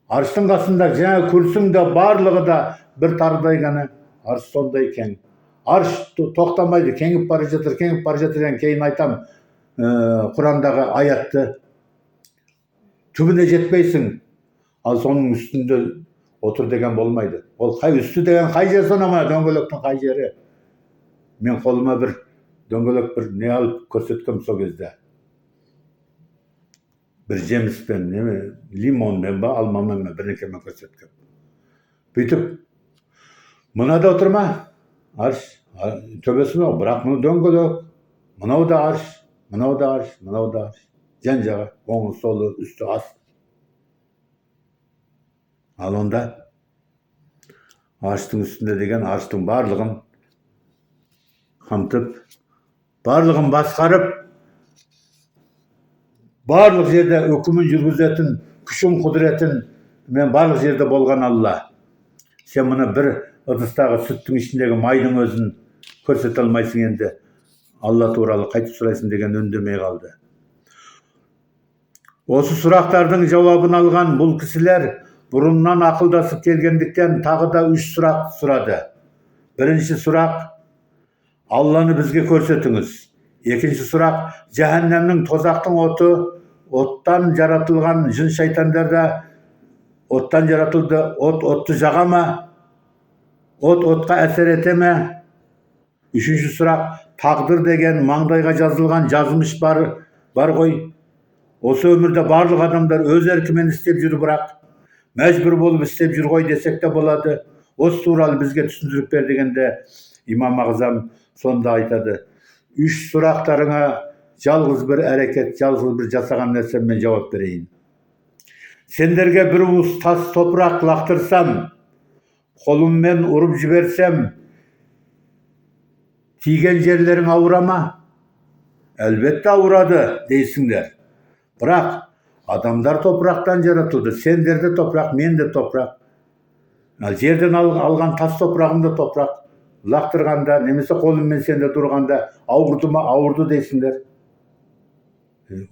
Арштың қасында жаңа күрсің де барлығы да бір тарыдай ғана. Арш сондай екен. Арш тоқтамайды, кеңіп бара жатыр, кейін айтам Құрандағы аятты. Түбіне жетпейсің, ал соның үстінде отыр деген болмайды. Ол қай үсті деген қай жер сонама, дөңгелектің қай жері? Мен қолыма бір дөңгелек бір не алып көрсеткем сол кезде. Bir жеміспен, лимонмен ба, алмамен бірнекемен көрсеткем. Бүйтіп, мына да отырма, арш, төбесі ме, бірақ мұны дөңгелек, мынау да арш, мынау да арш, мынау да арш. Жан-жағы, оңы, солы, үсті, асты. Ал онда арштың үстінде деген арштың барлығын қамтып, барлығын басқарып, барлық жерде үкімін жүргізетін, күшін, құдіретін мен барлық жерде болған Алла. Сен мұны бір ыдыстағы сүттің ішіндегі майдың өзін көрсете алмайсың енді. Алла туралы қайтып сұрайсың деген үндемей қалды. Осы сұрақтардың жауабын алған бұл кісілер бұрыннан ақылдасып келгендіктен тағы да 3 сұрақ сұрады. Бірінші сұрақ: Алланы бізге көрсетіңіз. Екінші сұрақ: Жаһаннамның тозақтың оты, оттан жаратылған жын шайтандар да оттан жаратылды. Отты жаға ма? Отқа әсер ете ме? Үшінші сұрақ: Тағдыр деген маңдайға жазылған жазмыш бар ғой. Осы өмірде барлық адамдар өз еркімен істеп жүр, бірақ мәжбүр болып істеп жүр ғой десек те болады. Осы туралы бізге түсіндіріп бер дегенде имам ағзам сонда айтады: 3 сұрақтарыңа жалғыз бір әрекет, жалғыз бір жасаған нәрсеммен жауап берейін. Сендерге бір уыс тас топырақ лақтырсам, қолыммен ұрып жіберсем, тиген жерлерің ауыра ма? Әлбетте ауырады дейсіңдер. Бірақ адамдар топырақтан жаратылды. Сендер де топырақ, мен де топырақ. Жерден алған тас топырағым да топырақ. Лақтырғанда, немесе қолыммен сенде тұрғанда ауырды ма? Ауырды дейсіңдер.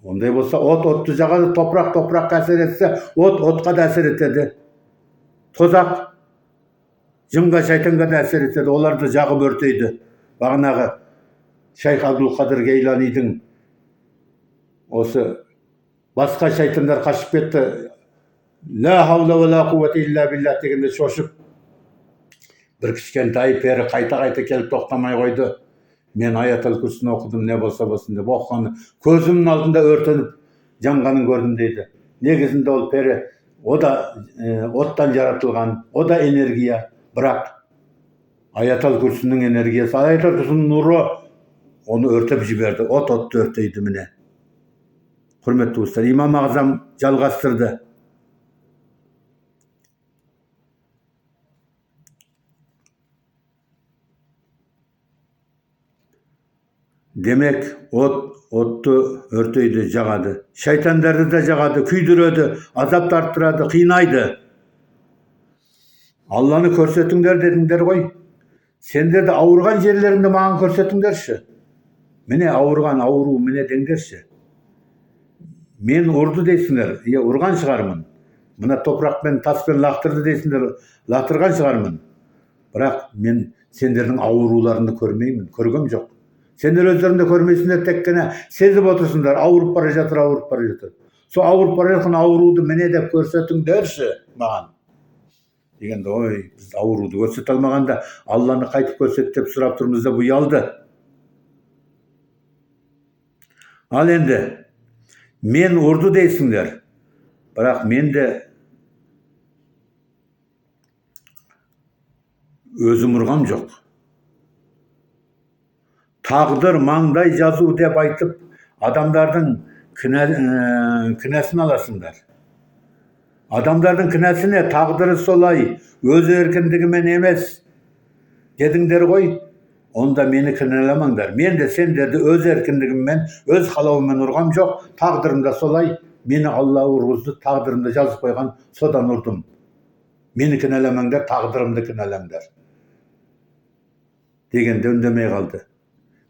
Ондай болса, отты жағады, топыраққа әсер етсе, отқа да әсер етеді. Тозақ жынға, шайтанға да әсер етеді. Оларды жағып өртейді. Бағанағы Шайх Абдул-Қадыр Гейланидың осы басқа шайтандар қашып кетті. Ла хаула ва ла қувата илля билля дегенде шошып, бір кішкентай пері қайта келіп тоқтамай қойды. Мен аятал курсini оқыдым, не болса болсын деп оқығаны көзімнің алдында өртеніп жанғанын көрдім дейді. Негізінде ол пері, о да оттан жаратылған, о да энергия, бірақ аятал курсінің энергиясы, аятал курсінің нұры оны өртеп жіберді. Отты өртейді міне. Құрметті достар, имам ағзам жалғастырды. Демек, отты өртейді, жағады. Шайтандарды да жағады, күйдіреді, азап тарттырады, қинайды. Алланы көрсетіңдер дедіңдер ғой. Сендерді ауырған жерлеріңді маған көрсетіңдерші. Міне ауырған, ауру міне деңдерші. Мен ұрды дейсіңдер, ұрған шығармын. Мына топырақпен, таспен лақтырды дейсіңдер, лақтырған шығармын. Бірақ мен сендердің ауруларыңды көрмеймін, көргем жоқ. Сендер өздеріңді көрмейсіңдер, тек қана сезіп отырсыңдар, ауырып бара жатыр. Сол ауырып бара жатқан ауруды міне деп көрсетіңдерші маған. Дегенде, ой, біз ауруды көрсете алмағанда Алланы қайтып көрсет деп сұрап тұрмыз деп ұялды. Ал енді мен ұрды дейсіңдер, бірақ мен де өзім ұрғам жоқ. Тағдыр маңдай жазу деп айтып, адамдардың кінәсін аласыңдар. Адамдардың кінәсіне тағдыры солай, өз еркіндігімен емес дедіңдер ғой. Онда мені кінәламаңдар. Мен де сендерді өз еркіндігіммен, өз қалауыммен ұрғам жоқ. Тағдырымда солай, мені Алла ұрғызды, тағдырымда жазып қойған, содан ұрдым. Мені кінәламаңдар, тағдырымды кінәламдар. Дегенде үндемей қалды.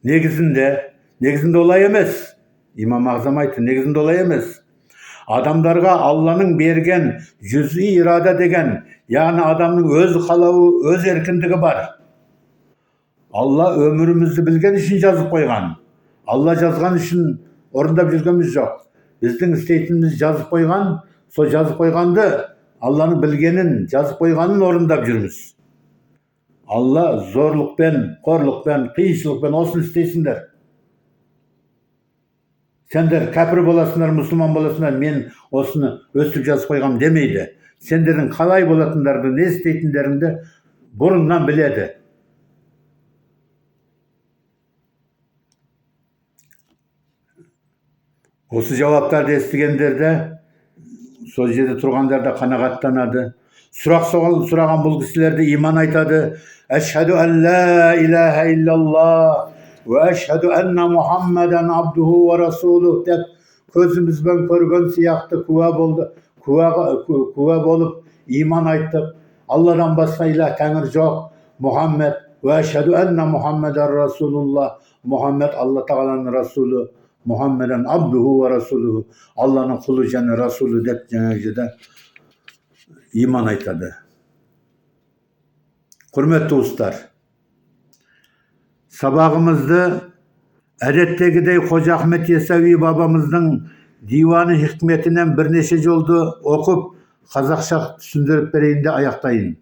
Негізінде олай емес. Имам ағзам айтты, негізінде олай емес. Адамдарға Алланың берген жүз'i ирада деген, яғни адамның өз қалауы, өз еркіндігі бар. Алла өмірімізді білген үшін жазып қойған. Алла жазған үшін орындап жүргеніміз жоқ. Біздің істейтініміз жазып қойған, сол жазып қойғанды, Алланың білгенін, жазып қойғанын орындап жүрміз. Алла зорлықпен, қорлықпен, қиыншылықпен осыны істейсіңдер. Сендер кәпір боласыңдар, мұсылман боласыңдар, мен осыны өстіп жазып қойғам демейді. Сендердің қалай болатындарды, не істейтіндеріңді бұрыннан біледі. Осы жауаптарды естігендерде, сол жерде тұрғандарда қанағаттанады. Сұрақ сұраған бұл кісілерді иман айтады. Әшһәду ан ла илаха иллаллах ва әшһәду анна Мұхаммадан абдуху ва расулух деп көзімізбен көрген сияқты куә болып иман айттық. Алладан басқа илах тәңір жоқ. Мұхаммед ва әшһәду анна Мұхаммадан расулуллах. Мұхаммед Алла тағаланың расулы. Muhammeden abduhu ve rasuluhu. Allah'ın kulu cennet rasulü dep cennet iman aytadı. Hürmetli dostlar, sabahımızda adettegidey Hoca Ahmet Yesevi babamızın divanı hikmetinden bir neçe joldu okup Kazakça түсіндіріп bereyinde ayaktayın.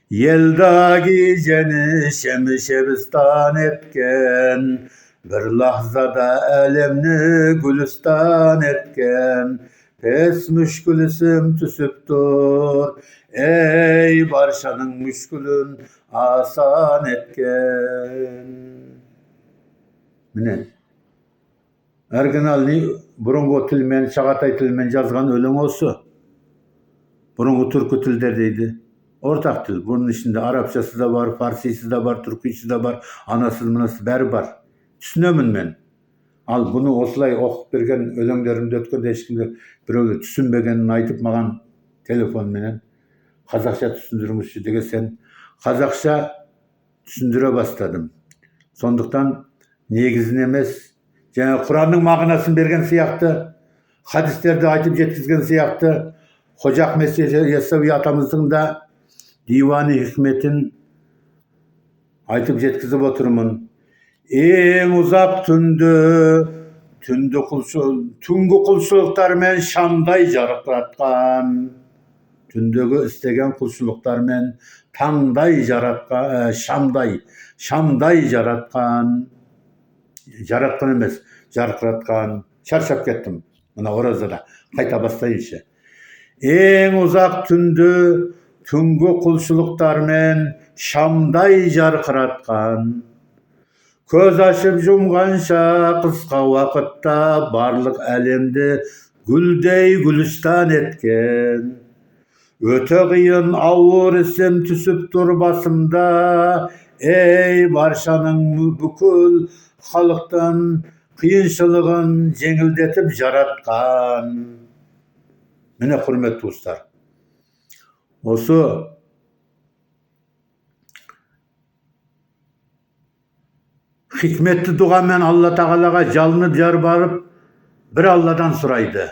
Yeldagi jeni şemişebistan etken, bir lahzada elemni gülistan etken, pes müşkülüsüm tüsüp dur, ey barşanın müşkülün asan etken. Mine, Erginalni burungu tilmen, Çağatay tilmen yazgan ölüm olsu. Burungu Türkü tilderdeydi. Ortak dil. Bunun içinde Arapçası da var, Farsisi de var, Türkçesi de var, anasız mınası beri var. Түсінемін мен. Al bunu oslay okup bergen ölümlerimde ötkende eşkimde birovga түсінбегенін айтып маған telefon menen Kazakça түсіндірмüşsü dege sen Kazakça түсіндіре бастадым. Сондықтан негізін емес, жаңа Құранның мағынасын берген сияқты, hadisтерді айтып жеткізген сияқты, Hoca Ahmet Yesevi atamыздың да divani hikmetin айтып жеткізіп отырмын. Ең uzak түнгі құлшылықтармен шамдай жарқыратқан, түндегі істеген құлшылықтармен таңдай жаратқан, шамдай жаратқан, жаратқан емес, жарқыратқан. Шаршап кеттім, мына оразада қайта бастайыншы. Ең uzak түнгі құлшылықтармен шамдай жарқыратқан, көз ашып жұмғанша қысқа уақытта барлық әлемді гүлдей гүлістан еткен. Өте қиын ауыр ісім түсіп тұр басымда, ей баршаның бүкіл халықтың қиыншылығын жеңілдетіп жаратқан. Міне құрметті достар, осы hikmetli duamen Allah Teala'ga жалынып барып bir Allah'dan сұрайды.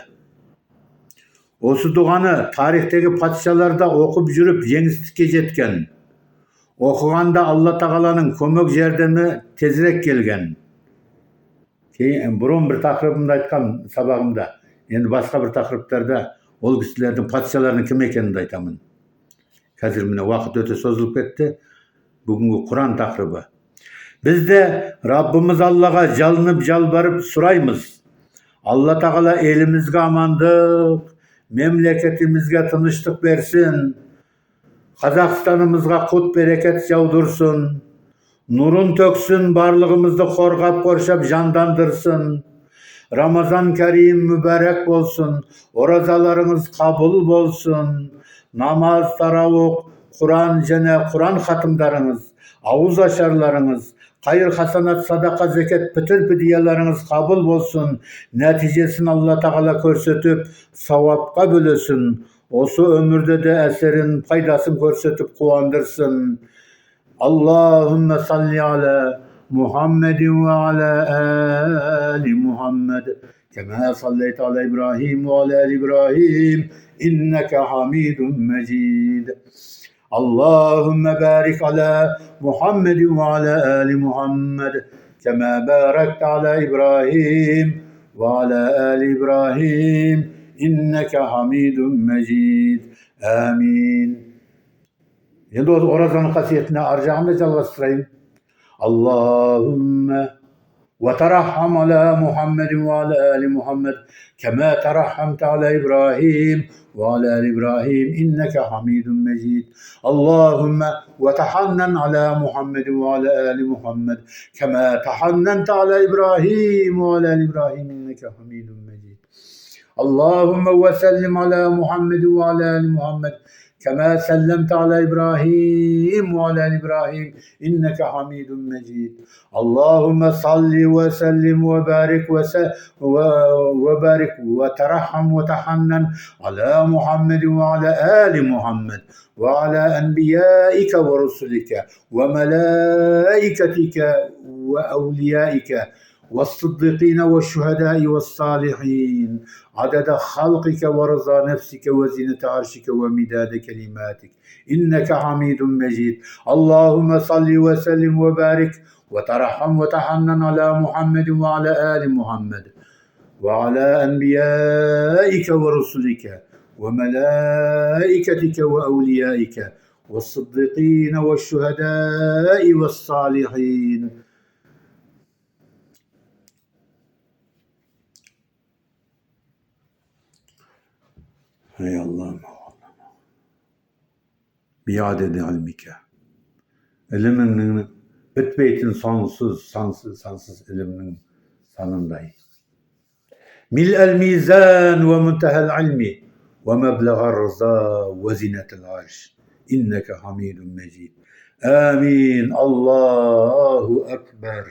Осы дуаны тарихтегі патшаларда оқып жүріп жеңістікке жеткен. Оқығанда Allah Teala'ның көмек жәрдемі тезірек келген. Бұрын бір тақырыбымда айтқам сабағымда, енді басқа бір тақырыптарда ол кісілердің патшаларының кім екенін айтамын. Қазір міне уақыт өте созылып кетті. Бүгінгі Құран тақырыбы. Bizde Rabbimiz Allah'a жалынып жалбарып сұраймыз. Allah Teala elimizge amandık, memleketimizge tınıştık versin. Kazakistanımızga kut bereket жаудырсын. Nurun töksün, barlığımızda korgap korşap jandandırsın. Ramazan Kerim mübarek bolsun. Orazalarınız kabul bolsun. Namaz, taravuk, Kur'an jene Kur'an hatımlarınız, avuz açarlarınız, hayır, hasanat, sadaka, zekat, bütün fidiyalarınız kabul bolsun. Neticesini Allah Teala körsetip savapka bölüsün. Osu ömürde de eserin faydasını körsetip kuandırsın. Allahümme salli ala Muhammedin ve ala ali Muhammed. Kema salleyte ala İbrahim ve ala ali İbrahim. İnneke hamidun mecid. Allahümme barik ala Muhammedin ve ala ali Muhammed. Kema barakte ala İbrahim ve ala ali İbrahim. İnneke hamidun mecid. Amin. Енді оразаның қасиетіне ар жағында жалғастырайын. Allahümme ve terahham ala Muhammedin ve ala ali Muhammed kema terahhamte ala İbrahim ve ala ali İbrahim inneke hamidun mecid. Allahümme ve tehannen ala Muhammedin ve ala ali Muhammed kema tehannente ala İbrahim ve ala ali İbrahim inneke hamidun mecid. Allahümme ve sellim ala Muhammedin ve ala ali Muhammed كما سلمت على إبراهيم وعلى آل إبراهيم إنك حميد مجيد. اللهم صل وسلم وبارك وترحم وتحنن على محمد وعلى آل محمد وعلى أنبيائك ورسلك وملائكتك وأوليائك والصديقين والشهداء والصالحين عدد خلقك ورضا نفسك وزنة عرشك ومداد كلماتك إنك حميد مجيد. اللهم صل وسلم وبارك وترحم وتحنن على محمد وعلى آل محمد وعلى أنبيائك ورسلك وملائكتك وأوليائك والصديقين والشهداء والصالحين. Ey Allah'ım, biaded ilmike, iliminin bitbeytin sonsuz iliminin sanındayım. Mil'el mizan ve muntehel ilmi ve mebleğar rıza ve zinetel arş. İnneke hamidun mecid. Amin. Allahu Ekber.